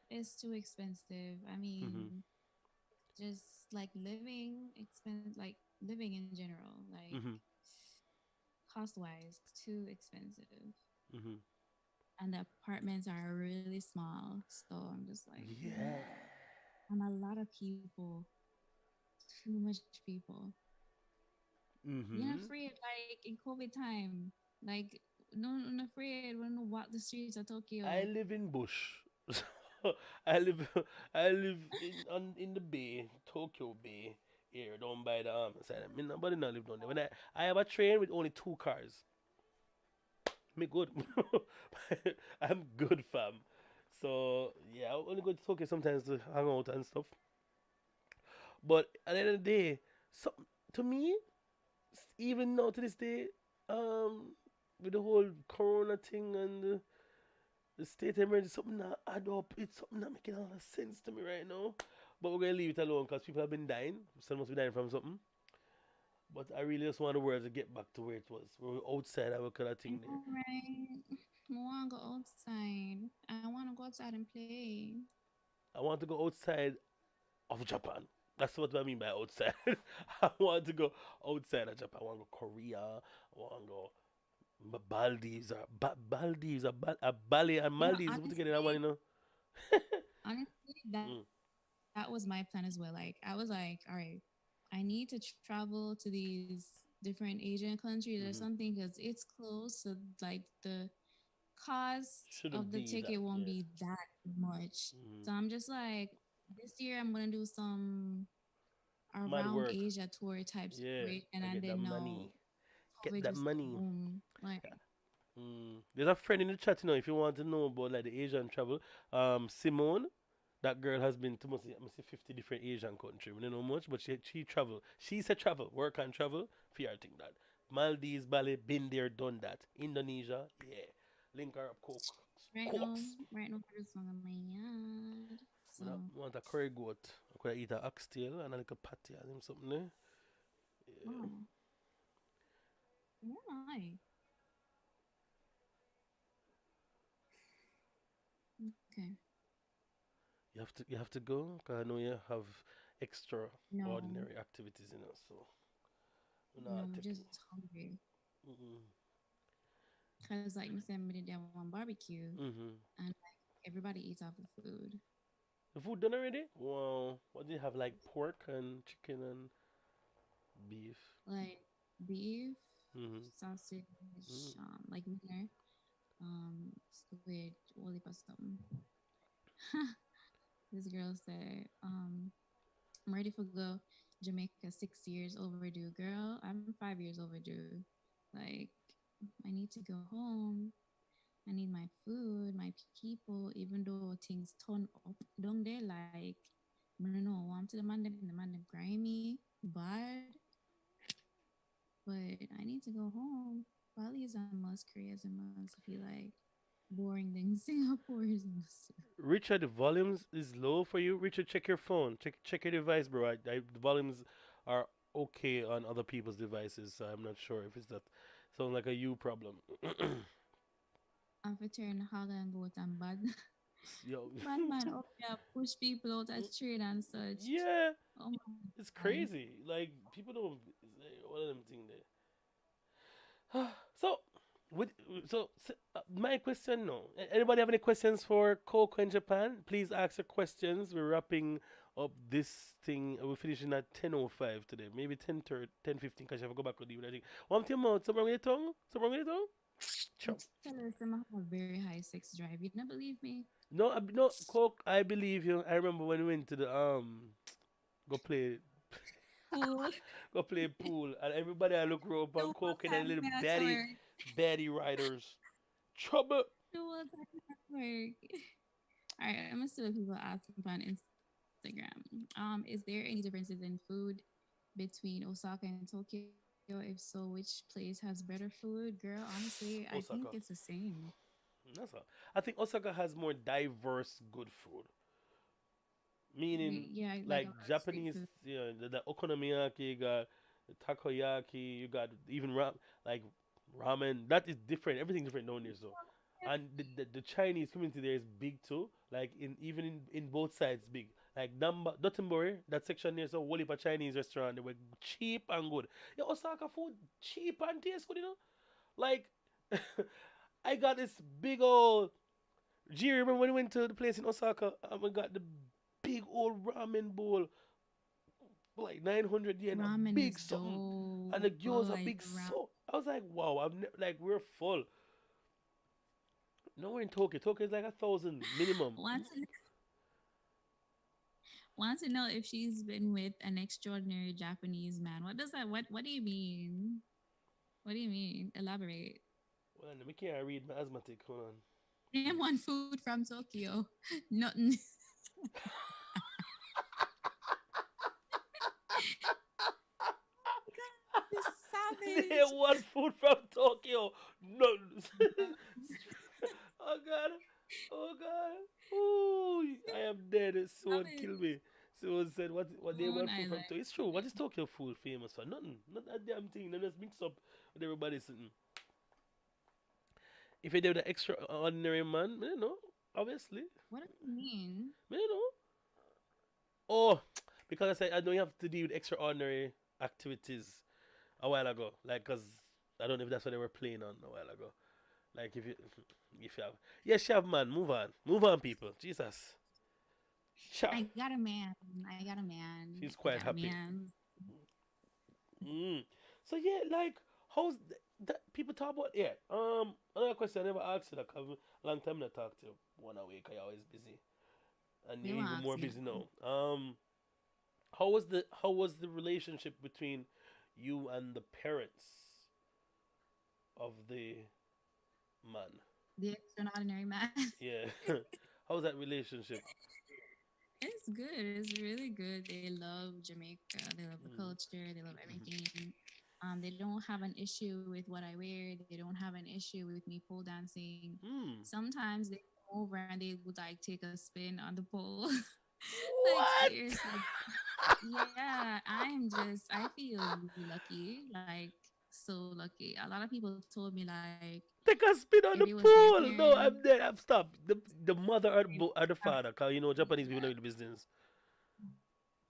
is too expensive. I Mhm. mean, just like like living in general, like Mhm. cost wise, too expensive. Mhm. And the apartments are really small. So I'm just like, Yeah. and a lot of people, too much people. You're not Mhm. afraid, like in COVID time, like no, not afraid when you walk the streets of I Tokyo. live in Bush. I live I live in the Bay, Tokyo Bay here, down by the side. I mean, nobody not live down there. When I have a train with only two cars. Me good. I'm good, fam. So yeah, I only go to Tokyo sometimes to hang out and stuff. But at the end of the day, so to me, even now to this day, with the whole Corona thing and The state of emergency something that add up. It's something that making a lot of sense to me right now. But we're gonna leave it alone because people have been dying. Some must be dying from something. But I really just want the world to get back to where it was. We're outside our kind of I thing there. know, right? I want to go outside. I want to go outside and play. I want to go outside of Japan. That's what I mean by outside. I want to go outside of Japan. I want to go Korea. I want to go Maldives or Maldives or Bali and You know, Maldives put together that one, honestly, you know. honestly, Mm, that was my plan as well. Like, I was like, all right, I need to travel to these different Asian countries or hmm. something because it's close. So, like, the cost of Shouldn't the be that, ticket won't yeah. be that much. Hmm. So I'm just like, this year I'm gonna do some Mad around work. Asia tour type Yeah, situation, I and get that then now money. Get COVID that just money. boom. Like, There's a friend in the chat, you know, if you want to know about like the Asian travel. Simone, that girl has been to must say 50 different Asian countries. We don't know much, but she travel. She said travel, work and travel. Fear thing that. Maldives, Bali, been there, done that. Indonesia, yeah. Link her up, Coke. Cokes. right now, I just want my yard. I So, want a curry goat. I could eat a oxtail and a little patty and him something there. Yeah. oh, where am I? Okay, You have to go because I know you have no, extraordinary activities in us, so we're no, not I'm taking. just hungry. Mm-mm. Cause like Miss Emily did one barbecue, Mm-hmm. and like everybody eats off the food, The food done already? Wow. What do you have like pork and chicken and beef? like beef, Mm-hmm. sausage, Mm. like wiener, squid, all of something. This girl said, I'm ready for go Jamaica 6 years overdue. Girl, I'm 5 years overdue. Like, I need to go home. I need my food, my people, even though things turn up down there, like, I don't know, want to the man them grimy, bad, but I need to go home. Bali is a must, Korea is a must. I feel like boring than Singapore is a must. Richard, the volumes is low for you. Richard, check your phone. Check your device, bro. The volumes are okay on other people's devices, so I'm not sure if it's that. Sounds like a you problem. I'm for turn hog and goat and bad. Yo. Bad man up there push people out of trade and such. Yeah, Oh my it's god. crazy. Like people don't. It's like one of them things there. So, with my question now. Anybody have any questions for Coco in Japan? Please ask your questions. We're wrapping up this thing. We're finishing at 10:05 today. Maybe 10:30, 10:15 because I have to go back to the I think. One thing more. Something wrong with your tongue? Something wrong with your tongue? I Chop. tell us I have a very high sex drive. You don't believe me? No, no, Coke. I believe you. I remember when we went to the go play Fool. go play pool and everybody I look rope The and whole Coke and time little me at work. baddie riders. Trouble. The whole time me at work. All right, I'm gonna see what people ask on Instagram. Is there any differences in food between Osaka and Tokyo? If so, which place has better food? Girl, honestly, I think it's the Osaka. same. That's all. I think Osaka has more diverse good food. Meaning, Yeah, like a lot like of street Japanese, food. the okonomiyaki, you got the takoyaki, you got even like ramen. That is different. Everything different down there. So, and the Chinese community there is big too. Like in both sides big. Like Dotonbori, that section there is a whole heap of Chinese restaurant. They were cheap and good. Yeah, Osaka food cheap and taste good. Like I got this big old. Do you remember when we went to the place in Osaka and we got the big old ramen bowl for like 900 yen, a Ramen is big something, and the dope. gyoza Like big ramen. so. I was like, wow, like we're full. No, we're in Tokyo. Tokyo is like 1,000 minimum. Want to want to know if she's been with an extraordinary Japanese man. What does that? What do you mean? What do you mean? Elaborate. Well, let me can't read my asthmatic. Hold on. Name one food from Tokyo. Nothing. God, you savage. Name one food from Tokyo. No. Oh God. God. Ooh, I am dead. Love Someone it. kill me. Someone said, what they Long want food from Island. Tokyo? It's true. What is Tokyo food famous for? Nothing. Not that damn thing. They just mix up with everybody sitting. If you do the extraordinary man, you know, obviously. What do you mean? You know. Oh, because I said I know you have to do with extraordinary activities a while ago. Like, cause I don't know if that's what they were playing on a while ago. Like if you have, yes, you have man. Move on, people. Jesus, I Cha. got a man. I got a man. She's I got quite a happy. man. Mm. So yeah, like how's that people talk about? Yeah. Another question I never asked you. Like, a long time I talked to you. One a week. I always busy, and We you're will even ask more me. busy now. How was the relationship between you and the parents of the man? The extraordinary man. Yeah. How's that relationship? It's good. It's really good. They love Jamaica. They love the Mm. culture. They love everything. They don't have an issue with what I wear. They don't have an issue with me pole dancing. Hmm. Sometimes they come over and they would like take a spin on the pole. Like What? seriously. Yeah, I feel really lucky. Like so lucky. A lot of people told me like Take a if spin it on was the their pool. No, parents, I'm dead. I'm stopped. The mother or the father, cause you know Japanese people yeah, know the business.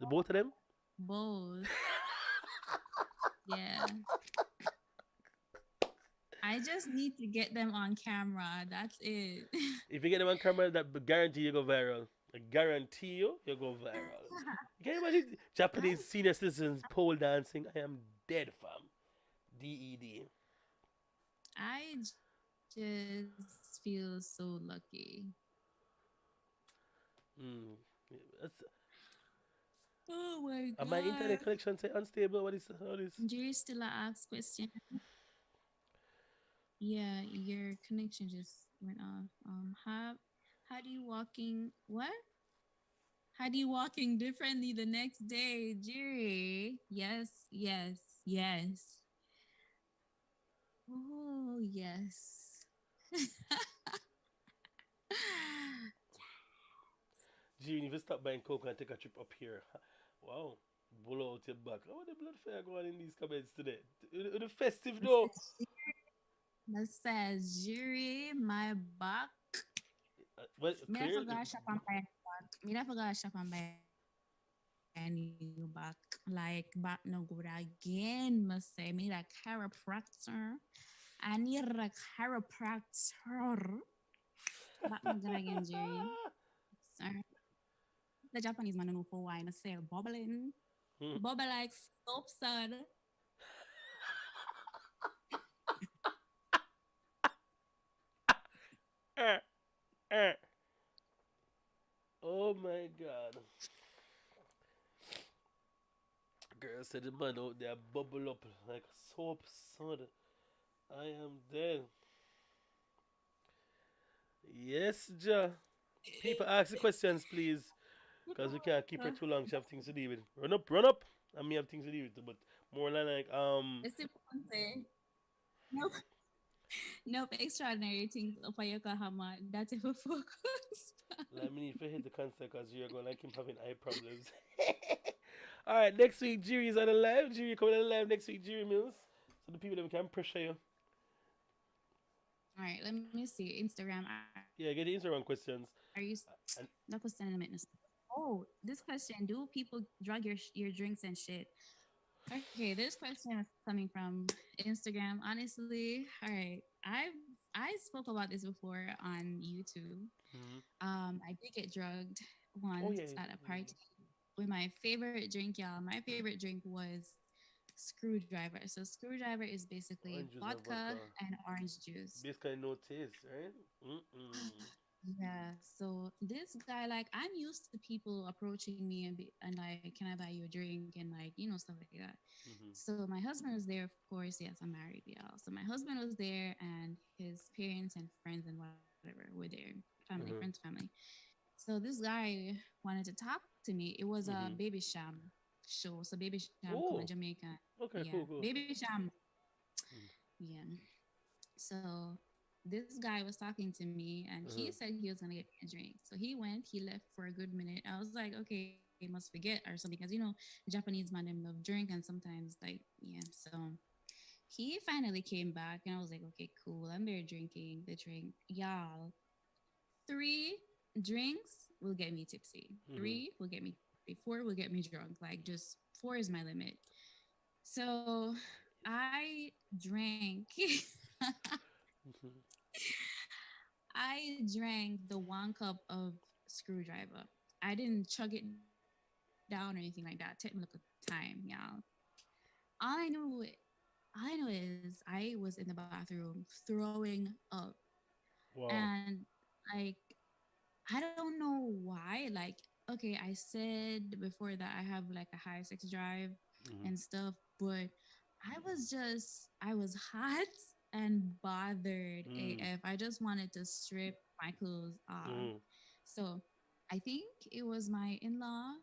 The both of them. both. Yeah. I just need to get them on camera. That's it. If you get them on camera, that guarantee you go viral. I guarantee you go viral. You can imagine I Japanese senior citizens pole dancing. I am dead, fam. DED. I just feel so lucky. Mm. That's, Oh my my internet god. connection say unstable. What is all this? Do you still ask question? Yeah, your connection just went off. How do you walking what? How do you walking differently the next day, Jerry? Yes, yes, yes. Oh yes. Gene, if you stop buying coke and take a trip up here, wow, blow out your back. How the blood fire going in these comments today? The festive though. That says Jerry, my back. Well, Me I clearly, forgot shop and buy a new back. Me I forgot shop and buy a new back. Like back no good again. Must say me need a chiropractor. I need a chiropractor. Back no good again, Jerry. Sir. The Japanese man know for why I say bubbling. hmm. Bubble like soap sud. Eh, eh. Oh my god. Girl said the man out there bubble up like soap sud. I am dead. Yes, Ja. People ask the questions, please. Because we can't keep her too long. She have things to deal with. Run up, run up. And me have things to deal with too. But more than like, It's important. Nope. Nope. Extraordinary things up on Yokohama. That's if we focus. let me need to hit the concert because you're going to like him having eye problems. All right, next week, Jiri's on the live. Jiri coming on the live next week, Jiri Mills. So the people that we can pressure you. All right, let me see. Instagram. Yeah, get the Instagram questions. Are you And that question in a minute? Oh, this question: do people drug your drinks and shit? Okay, this question is coming from Instagram. Honestly, all right, I spoke about this before on YouTube. mhm. I did get drugged Oh, once yeah. at a party with my favorite drink, y'all. My favorite drink was screwdriver. So screwdriver is basically Orange juice and vodka vodka. and orange juice. Basically, no taste, right? Mm-mm. Yeah. So this guy, like, I'm used to people approaching me and like, can I buy you a drink and like, stuff like that. Mm-hmm. So my husband was there, of course. Yes, I'm married, y'all. So my husband was there, and his parents and friends and whatever were there. Family, friends, Mm-hmm. family. So this guy wanted to talk to me. It was a Mm-hmm. baby sham show. So baby sham come in Oh, Jamaica. okay, Yeah, cool, cool. baby sham. Mm. Yeah. So this guy was talking to me and he Mhm. said he was gonna get me a drink. So he went, he left for a good minute. I was like, okay, he must forget or something. Because Japanese man them love drink and sometimes like yeah. So he finally came back and I was like, okay, cool. I'm there drinking the drink. Y'all, three drinks will get me tipsy. Mhm. Three will get me tipsy. Four will get me drunk. Like just four is my limit. So I drank Mhm. I drank the 1 cup of screwdriver. I didn't chug it down or anything like that. Take me like a time, y'all. All I know is I was in the bathroom throwing up. Wow. And like I don't know why. Like, okay, I said before that I have like a high sex drive Mhm. and stuff, but I was hot and bothered Mhm. AF. I just wanted to strip my clothes off. Mhm. So I think it was my in law.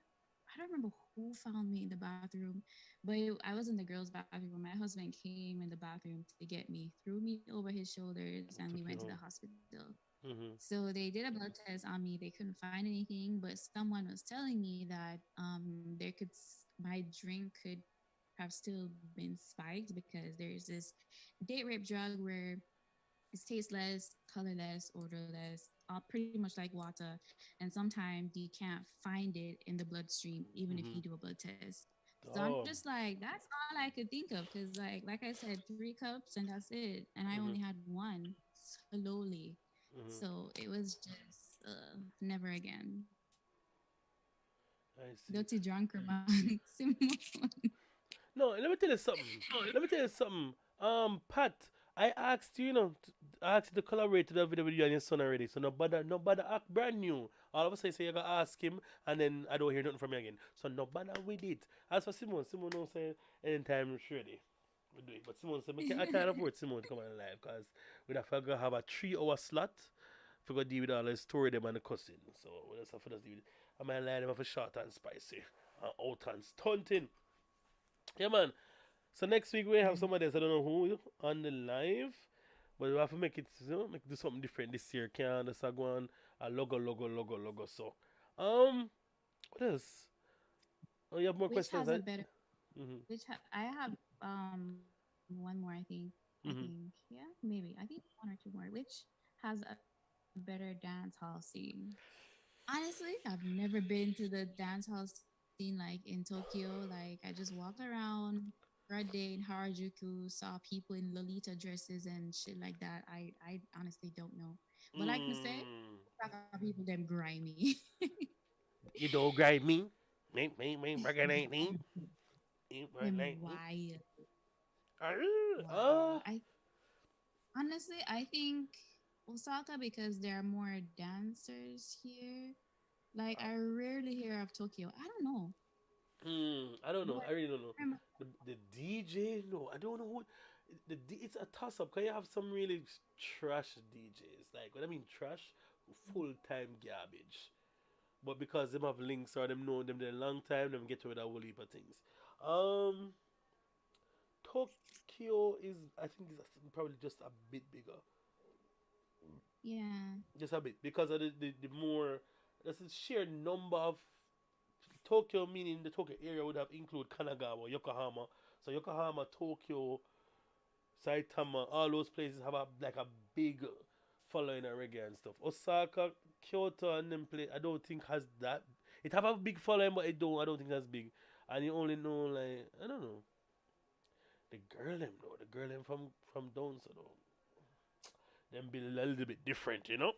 I don't remember who found me in the bathroom, but I was in the girls' bathroom. My husband came in the bathroom to get me, threw me over his shoulders, and we Took went to you the home. hospital. Mhm. So they did a blood test on me. They couldn't find anything, but someone was telling me that my drink could have still been spiked because there's this date rape drug where it's tasteless, colorless, odorless, pretty much like water. And sometimes you can't find it in the bloodstream, even if you Mhm. do a blood test. So I'm Oh. just like, that's all I could think of. Cause like I said, 3 cups and that's it. And I only Mhm. had one slowly. Mhm. So it was just never again. I see. Dirty drunk man. Simple. No, let me tell you something. Let me tell you something. Pat, I asked you, I asked you to collaborate to the video with you and your son already. So nobody act brand new. All of a sudden, say you gotta ask him, and then I don't hear nothing from you again. So nobody with it. As for Simone, Simone don't say anytime she's ready. We do it. But Simone said, I can't afford Simone to come on live because we'd have to have a 3 hour slot for go deal with all the story them and the cussing. So we just have to just deal with it. I might line them up for short and spicy. And out and stunting. Yeah, man. So next week we have Yeah. somebody else. I don't know who on the live, but we have to make it, do something different this year. Can't just go on a logo. So, what else? Oh, you have more Which questions, has a right? better Mhm. I have one more I think. Mhm. Yeah, maybe. I think one or two more. Which has a better dance hall scene? Honestly, I've never been to the dance hall scene like in Tokyo. Like I just walked around for a day in Harajuku, saw people in Lolita dresses and shit like that. I honestly don't know. But I could say Mm. Osaka people them grimy. You don't grab me. Me, recognize me. You them recognize me. wild. Ah. Wow. I honestly I think Osaka because there are more dancers here. Like I rarely hear of Tokyo. I don't know. I don't know. But I really don't know. remember, The DJ, no, I don't know who. It's a toss up. Can you have some really trash DJs? Like, what I mean, trash, full time garbage. But because them have links or them know them there a long time, them get away with a whole heap of things. Um, Tokyo is, I think, is probably just a bit bigger. yeah. Just a bit. Because of the more, that's the sheer number of Tokyo, meaning the Tokyo area would have include Kanagawa, Yokohama. So Yokohama, Tokyo, Saitama, all those places have like a big following of reggae and stuff. Osaka, Kyoto, and them place I don't think has that. It have a big following, but I don't think that's big. And you only know like I don't know the girl them though. The girl them from down so though. Them be a little bit different, you know.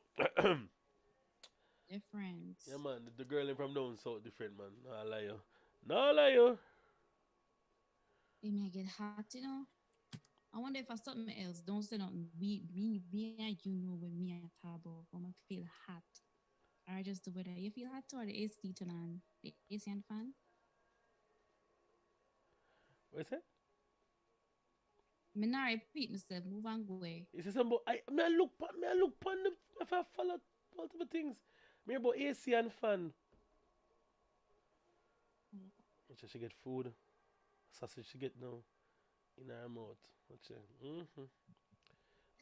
Different. Yeah, man. The girl them from down so different, man. No lie you. No lie you. It may get hot, you know. I wonder if I something else. Don't say nothing. We and you know when me at table, when I feel hot. Or just the weather. You feel hot or the AC turn on? The AC and fan? What's that? Me not repeat myself. Move and go away. You see some me I look pan the if I follow multiple things. Me about AC and fan. Watch she get food. Sausage she get now in her mouth. Watch it. Mm-hmm.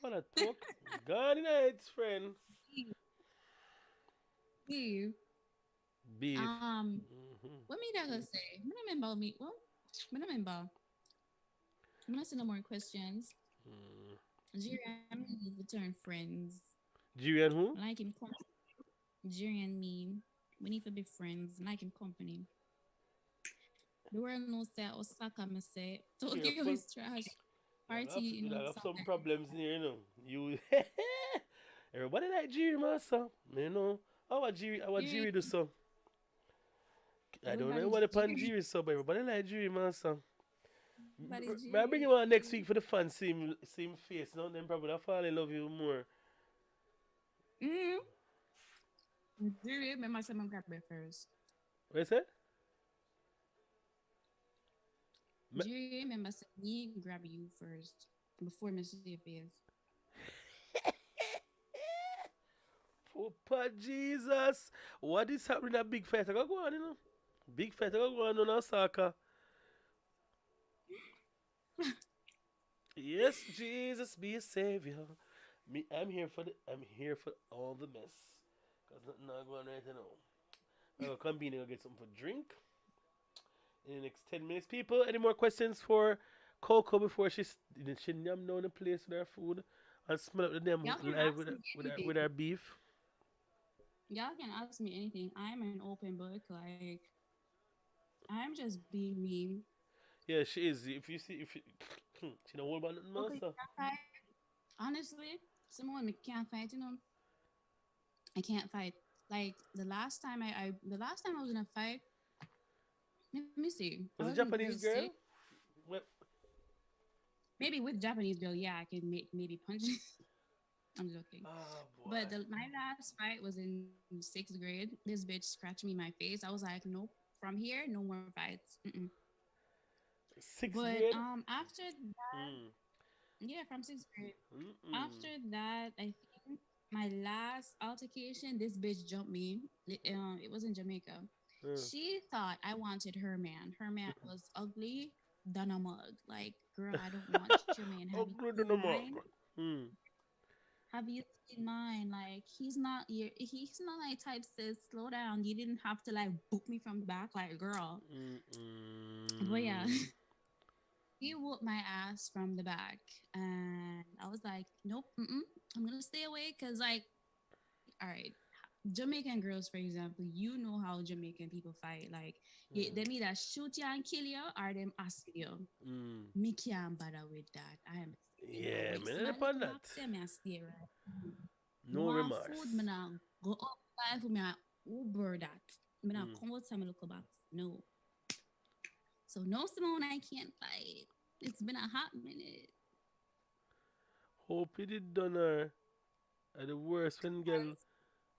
What a talk. Good night, friend. Beef. Beef. Beef. Hmm. What me that gonna say? I don't remember me. Well, I don't remember. I'm gonna say no more questions. Mm. Jerry and me return friends. Jiri and who? I like him company. Jerry and me. We need to be friends. I like him company. The world knows that Osaka me say Tokyo Careful. is trash. You Party in have Osaka. some problems here, you know. You everybody like Jiri, man, so. You know. How Jerry, Jiri do so? I don't know everybody what upon Jerry, Jiri so, but everybody like Jiri, man, so. everybody May I bring Jerry. him on next week for the fun, same face, you know, then probably I'll fall in love you more. Mm. Jerry, remember someone grab me first. What you say? Me- Jerry, remember me grab you first before me see your face. Papa Jesus. What is happening at big fight? I go on, you know. Big fight, I go on Osaka. Yes, Jesus, be a savior. Me, I'm here for all the mess. Cause nothing not going right now. I'm gonna come in and get something for drink in the next 10 minutes. People, any more questions for Coco before she yam down the place with her food and smell up the damn Y'all can live ask me with anything. her beef? Y'all can ask me anything. I'm an open book. Like I'm just being me. Yeah, she is. If you see, if you, she don't hold about nothing Okay, else. So. can't fight. Honestly, someone me can't fight. I can't fight. Like the last time I was in a fight. Let me see. I Was a wasn't very Japanese sick. girl? What? Maybe with Japanese girl, yeah, I can maybe punch. I'm joking. Oh But boy. my last fight was in sixth grade. This bitch scratched me in my face. I was like, nope. From here, no more fights. Mm-mm. Sixth But grade? after that, Hmm. yeah, from sixth grade. Mm-mm. After that, I think my last altercation, this bitch jumped me. It was in Jamaica. Uh. She thought I wanted her man. Her man was ugly than a mug. Like, girl, I don't want your man. Have you Ugly seen than a mine? mug. Hmm. Have you seen mine? Like, he's not my type, sis. Slow down. You didn't have to like book me from the back, like, girl. But yeah, Mm-mm. he whooped my ass from the back, and I was like, nope, I'm gonna stay away because, like, all right, Jamaican girls, for example, you know how Jamaican people fight. Like, Mm. them either shoot you and kill you, or them acid you. Mm. Me can't bother with that. I am staying Yeah, away. See man, my upon little that. box, yeah, me I stay right. Me No want food, me remorse. now go up life, me I Uber that. Me now Mm. come outside my little box. No. So no, Simone, I can't fight. It's been a hot minute. Hope you did done her. At the worst when girl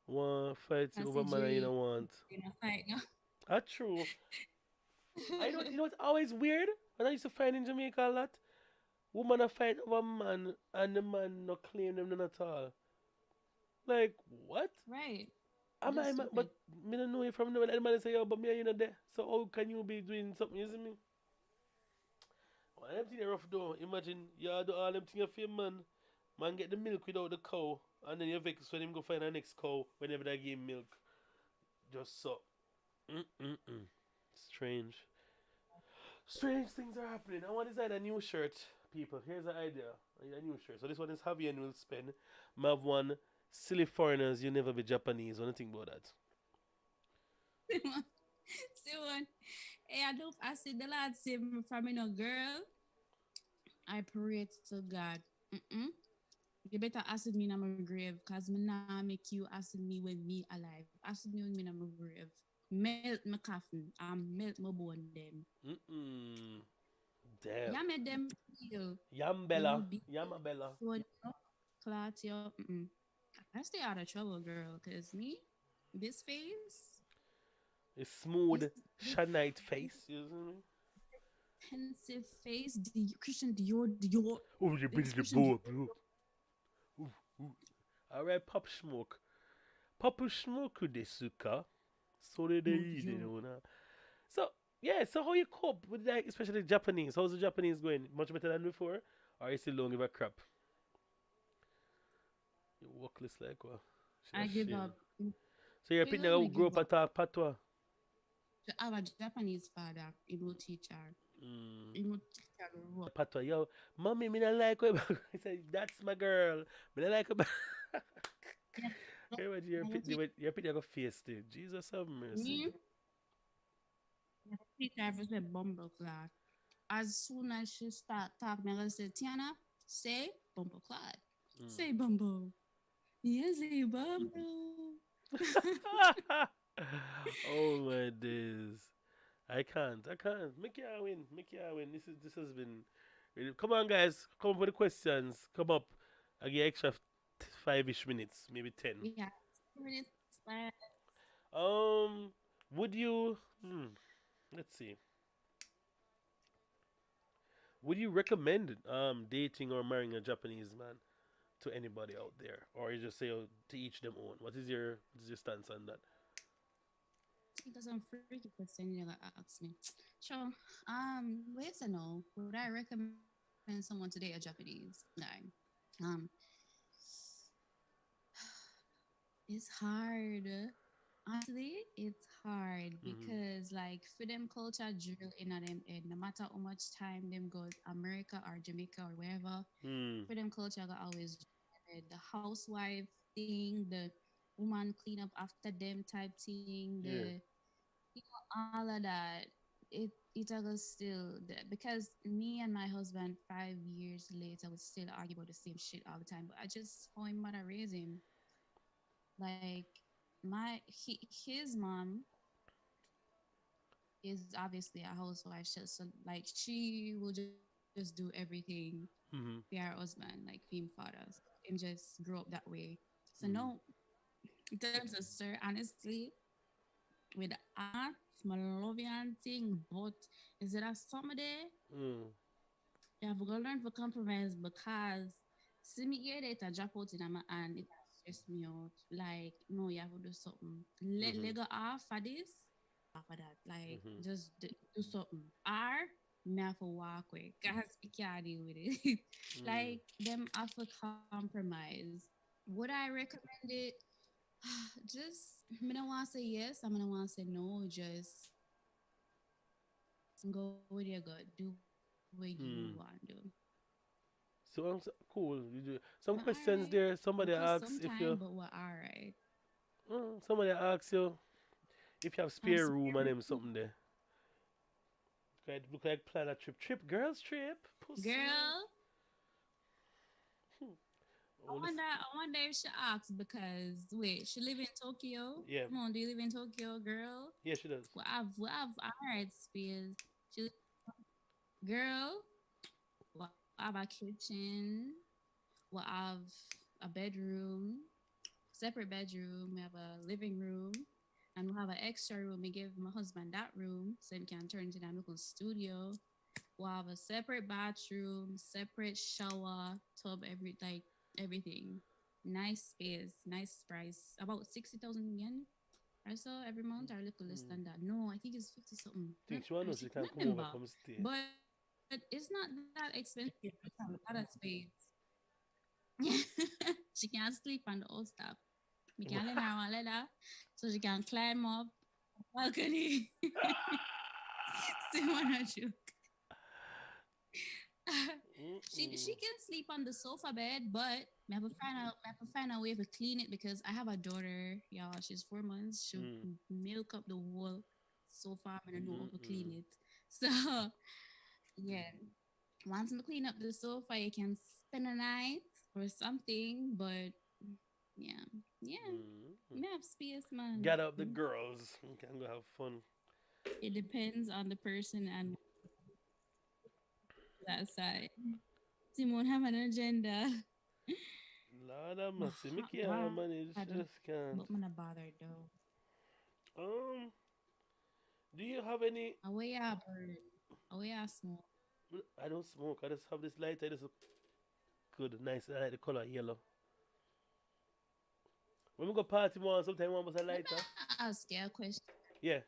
want fight you I over say, man you Jerry, don't want. in a fight now. That's true. I don't you know what's always weird? When I used to find in Jamaica a lot? Woman a fight over man and the man no claim them none at all. Like what? Right. Am Just I stupid. but me don't know you from nowhere. And the man say, yo, but me you know there. So how can you be doing something, you see me? Well, them things rough though. Imagine you do all them things for your man. Man get the milk without the cow. And then you vex when him go find the next cow whenever they give him milk. Just so. Mm-mm-mm. Strange. Strange things are happening. I want to design a new shirt, people. Here's the idea. I need a new shirt. So this one is Javier and will spend. I have one silly foreigners, you never be Japanese. What do you think about that? Simone, hey, I don't. I see the lad say from me no girl. I pray to God. Mm-mm. You better acid me in my grave, cause me nah make you acid me when me alive. Acid me when me in my grave. Melt my coffin. Melt my bone them. Mm-mm. Yeah, Damn. made them feel. You will Yambella. be Yamabella. so clot yo. Mm-mm. I stay out of trouble, girl, cause me, this face, A this smooth, this Shanite face. You see me? pensive face, the Christian Dior. Oh, you been It's in the Christian boy, Dior. bro. Ooh, ooh. Alright, Pop Smoke. Pop Smoke desu ka? So did they eat it, Dior. you know? So, yeah, so how you cope with that, especially Japanese? How's the Japanese going? Much better than before? Or you still don't give a crap? You workless like what? She I give ashamed. up. So your Feel picnic me grow give up at up. talk patois. To have a Japanese father, he will teach her. Mm. He will teach her rough. Patois, yo, mommy, me not like her. I said, that's my girl. Me not like her. Yeah, Hey, what your picnic got face still. Jesus have mercy. me, teach her for say bumble clot. As soon as she start talking, I say, Tiana, say bumble clot. Mm. Say bumble. Yes, say bumble. Oh my days. I can't. Make you win. Make you win. This has been really, come on guys, come up with the questions. Come up. I get extra 5-ish minutes, maybe 10. We have 2 minutes left. Um would you let's see. Would you recommend dating or marrying a Japanese man to anybody out there? Or you just say, oh, to each them own? What is your stance on that? Think of some freaky question you're gonna ask me. Sure. Wait to know. Would I recommend someone to date a Japanese guy? Um, it's hard. Honestly, it's hard Mhm. because like for them culture drill in at them and no matter how much time them go America or Jamaica or wherever, Hmm. for them culture got always the housewife thing, the woman clean up after them type thing, Yeah. all of that. It was still because me and my husband 5 years later would still argue about the same shit all the time. But I just how him mother raise him. Like his mom is obviously a housewife. So like she will just do everything for her Mhm. husband, like for him fathers, and just grow up that way. So no, Mhm. in terms of sir, honestly, with the art, my love and thing, but is it a someday Mm. you have to go learn to compromise because see me here it a drop out in my hand, it stress me out. Like, no, you have to do something. Let Mhm. go off for this, off of that. Like, Mhm. just do something. Or me have to walk away because we can't deal with it. Mm. Like, them have to compromise. Would I recommend it? Just I'm gonna want to say yes. I'm gonna want to say no. Just go with your gut. Do what you want to do. Mm. So cool. You do We're some questions alright. there. We'll Somebody cuss asks if sometime, you. but we're alright. Somebody asks you if you have Have spare room and spirit, them something there. Look like plan a trip. Trip, girls trip. Pussy. girl. Oh, listen. I wonder if she asks because wait, she live in Tokyo. Yeah. Come on, do you live in Tokyo, girl? Yeah, she does. We have alright space. She girl. We have a kitchen. We have a bedroom, separate bedroom. We have a living room, and we have an extra room. We give my husband that room so he can turn it into a little studio. We'll have a separate bathroom, separate shower, tub, everything. Nice space, nice price. About 60,000 yen or so every month, or a little less Mm. than that. No, I think it's 50 something. Think she wanna know Or she 60, can come over, remember. come stay. But it's not that expensive. Just have a lot of space. She can't sleep on the old stuff. We can let her one letter so she can climb up balcony. Still wanna joke. She Mm-mm. can sleep on the sofa bed, but I have to find a way to clean it because I have a daughter, y'all. She's 4 months. She'll Mm. milk up the whole sofa. I'm gonna know how to clean Mm-mm. it. So yeah, once I clean up the sofa, you can spend a night or something. But yeah, yeah, Mm-mm. me have space, man. Get up the girls. We can go have fun. It depends on the person and that side. Simone have an agenda. Lord have My mercy. Me hot can't bad, manage. Just but can't. I'm not bothered though. Um, do you have any? Away I burn. Away I smoke. I don't smoke. I just have this lighter. This is good, nice. I like the color yellow. When we go party more, sometimes one was a Let me lighter. ask you a question. Yeah.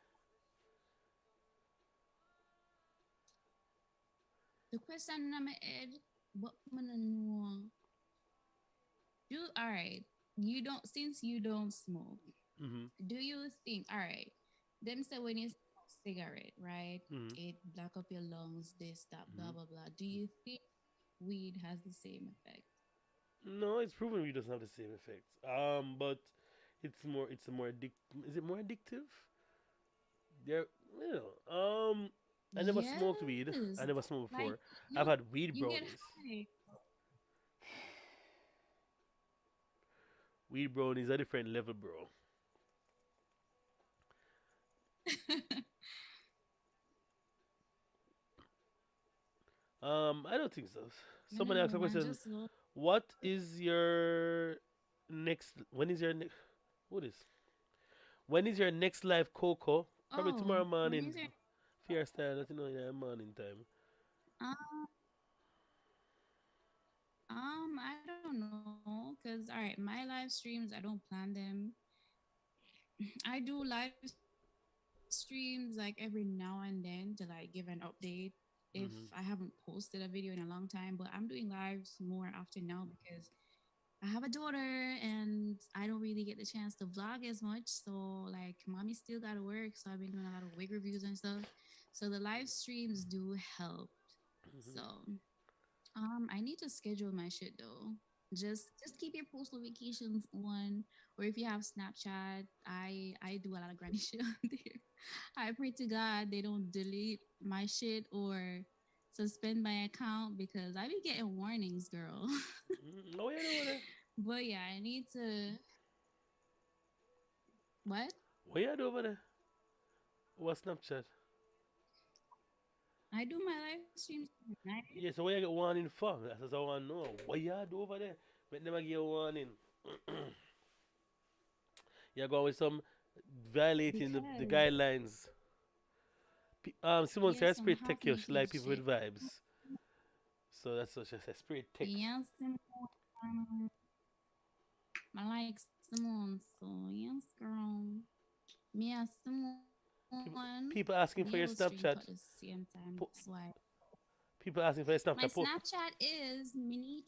The question in my head, but I don't know. Do all right. You don't since you don't smoke. Mm-hmm. Do you think all right? Them say when you smoke cigarette, right? Mm-hmm. It block up your lungs, this, that, blah Mm-hmm. blah blah. Do you think weed has the same effect? No, it's proven we doesn't have the same effects. But it's a more is it more addictive? There, you I never smoked weed. Yes. I never smoked Like before. I've had weed you get brownies. high. Weed brownies are different level, bro. I don't think so. I don't Somebody asked know, a man. question. Just love What is your next? When is your next? What is? When is your next live Coco? Probably oh, tomorrow when morning. is your Fair style, let you know in the morning time. um I don't know, cause all right, my live streams I don't plan them. I do live streams like every now and then to like give an update if I haven't Hmm. posted a video in a long time. But I'm doing lives more often now because I have a daughter and I don't really get the chance to vlog as much. So like mommy still gotta work. So I've been doing a lot of wig reviews and stuff. So the live streams do help. Hmm. So I need to schedule my shit though. Just keep your post notifications on, or if you have Snapchat, I do a lot of granny shit on there. I pray to God they don't delete my shit or suspend my account because I be getting warnings, girl. Oh yeah, over there. But yeah, I need to what? What you do over there? What Snapchat? I do my live streams every night. Yeah, so what you get warning for? That's what I want to know. What you do over there? Make them give you a warning. You're going with some violating the Because guidelines. Simone said yes, I'm spirit half tech you. She like naked people shit. with vibes. So that's what she said. Spirit tech. Yes, Simone. I like Simone, so yes, girl. Me and Simone, People we asking able for your stream cut the Snapchat. same time. Po- That's why. People asking for your My Snapchat. Snapchat is mini.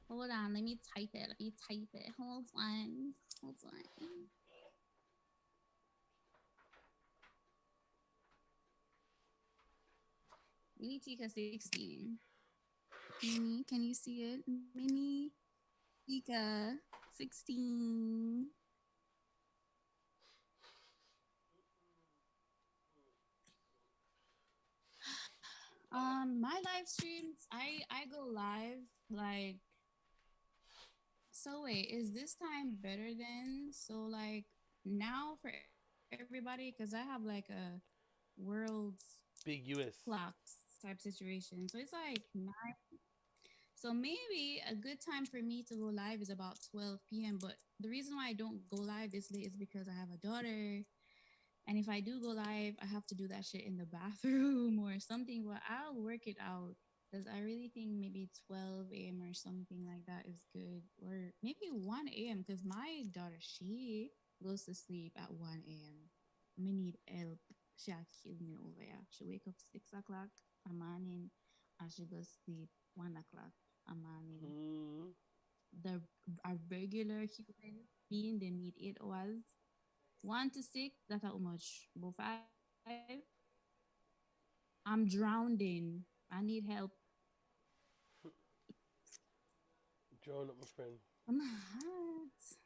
Hold on, let me type it. Let me type it. Hold on. Hold on. Mini Tika 16. Mini, can you see it? Mini Tika 16. My live streams, I go live like so wait, is this time better then? So like now for everybody, because I have like a world's Big US. clocks type situation. So it's like nine. So maybe a good time for me to go live is about 12 p.m. But the reason why I don't go live this late is because I have a daughter. And if I do go live, I have to do that shit in the bathroom or something. But I'll work it out because I really think maybe 12 a.m. or something like that is good. Or maybe 1 a.m. because my daughter, she goes to sleep at 1 a.m. I need help. She'll kill me over here. She wake up 6 o'clock a morning and she goes sleep 1 o'clock a morning. Mm. The a regular human being, they need 8 hours 1 to 6, that's how much. But 5, I'm drowning. I need help. Drawing up my friend. I'm hot.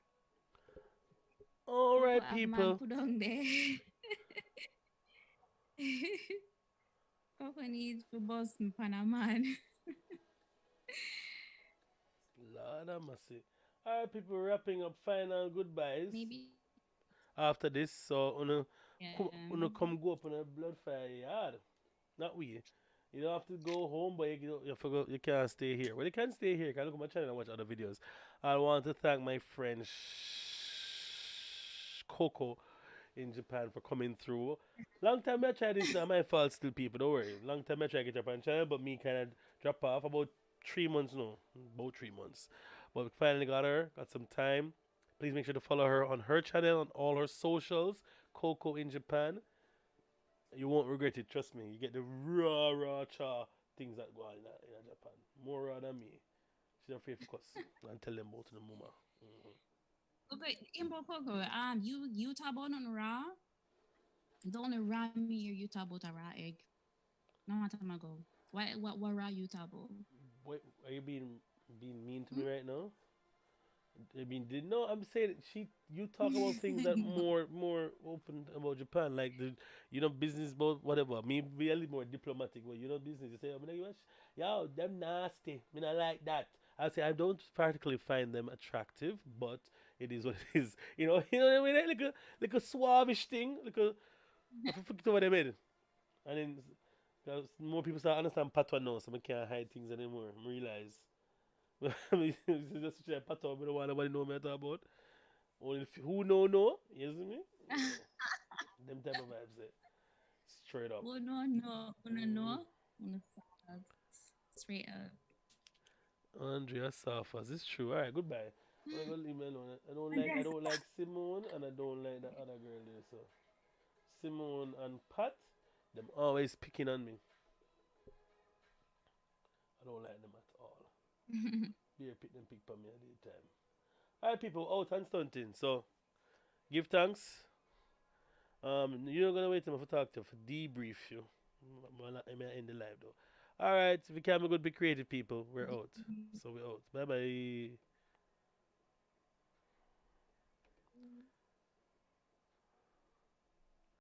All Coco right, have man people. put on there. Coco needs for boss me Panaman. Lord have mercy. All right, people. Wrapping up final goodbyes Maybe after this. So, yeah. come go up on a blood fire yard. Not we. You don't have to go home, but you can't stay here. Well, you can stay here. You can look at my channel and watch other videos. I want to thank my friend Coco in Japan for coming through. Long time I tried this, not my fault still, people, don't worry. Long time I tried to get Japan channel, but me kind of drop off about 3 months now. About 3 months. But we finally got her, got some time. Please make sure to follow her on her channel, on all her socials, Coco in Japan. You won't regret it, trust me. You get the raw, raw cha things that go on in Japan. More raw than me. She's afraid to cuss and tell them about the mama. Mm-hmm. Okay, Imbo Coco, you talk about on raw. The only raw me hear you talk about a raw egg. No matter my go. What raw you talk about? What are you being mean to Hmm? me right now? I mean, did no? I'm saying she. You talk about things that more open about Japan, like the business about whatever. Me be a little more diplomatic. But business. You say, I'm like, yo, them nasty. Me not like that. I say I don't particularly find them attractive, but it is what it is. You know what I mean? Like a suavish thing, I forget what I mean. And then 'cause more people start understand patois now, so I can't hide things anymore. I realize. I mean, it's just such a patois, but don't want nobody know what I talk about. Only who know, you see me? Them type of vibes there. Straight up. Oh no no, oh no Mm. no, on the straight up. Andrea Safas, it's true. Alright, goodbye. I'm gonna leave me alone. I Yes. don't like Simone and I don't like the other girl there, so Simone and Pat, them always picking on me. I don't like them at all. Beer pick them pick on me at the time. Alright people, out and stunting. So give thanks. You're not gonna wait till I talk to you for debrief you. I may end the live though. Alright, if you can be good, be creative people. We're out. So we're out. Bye bye.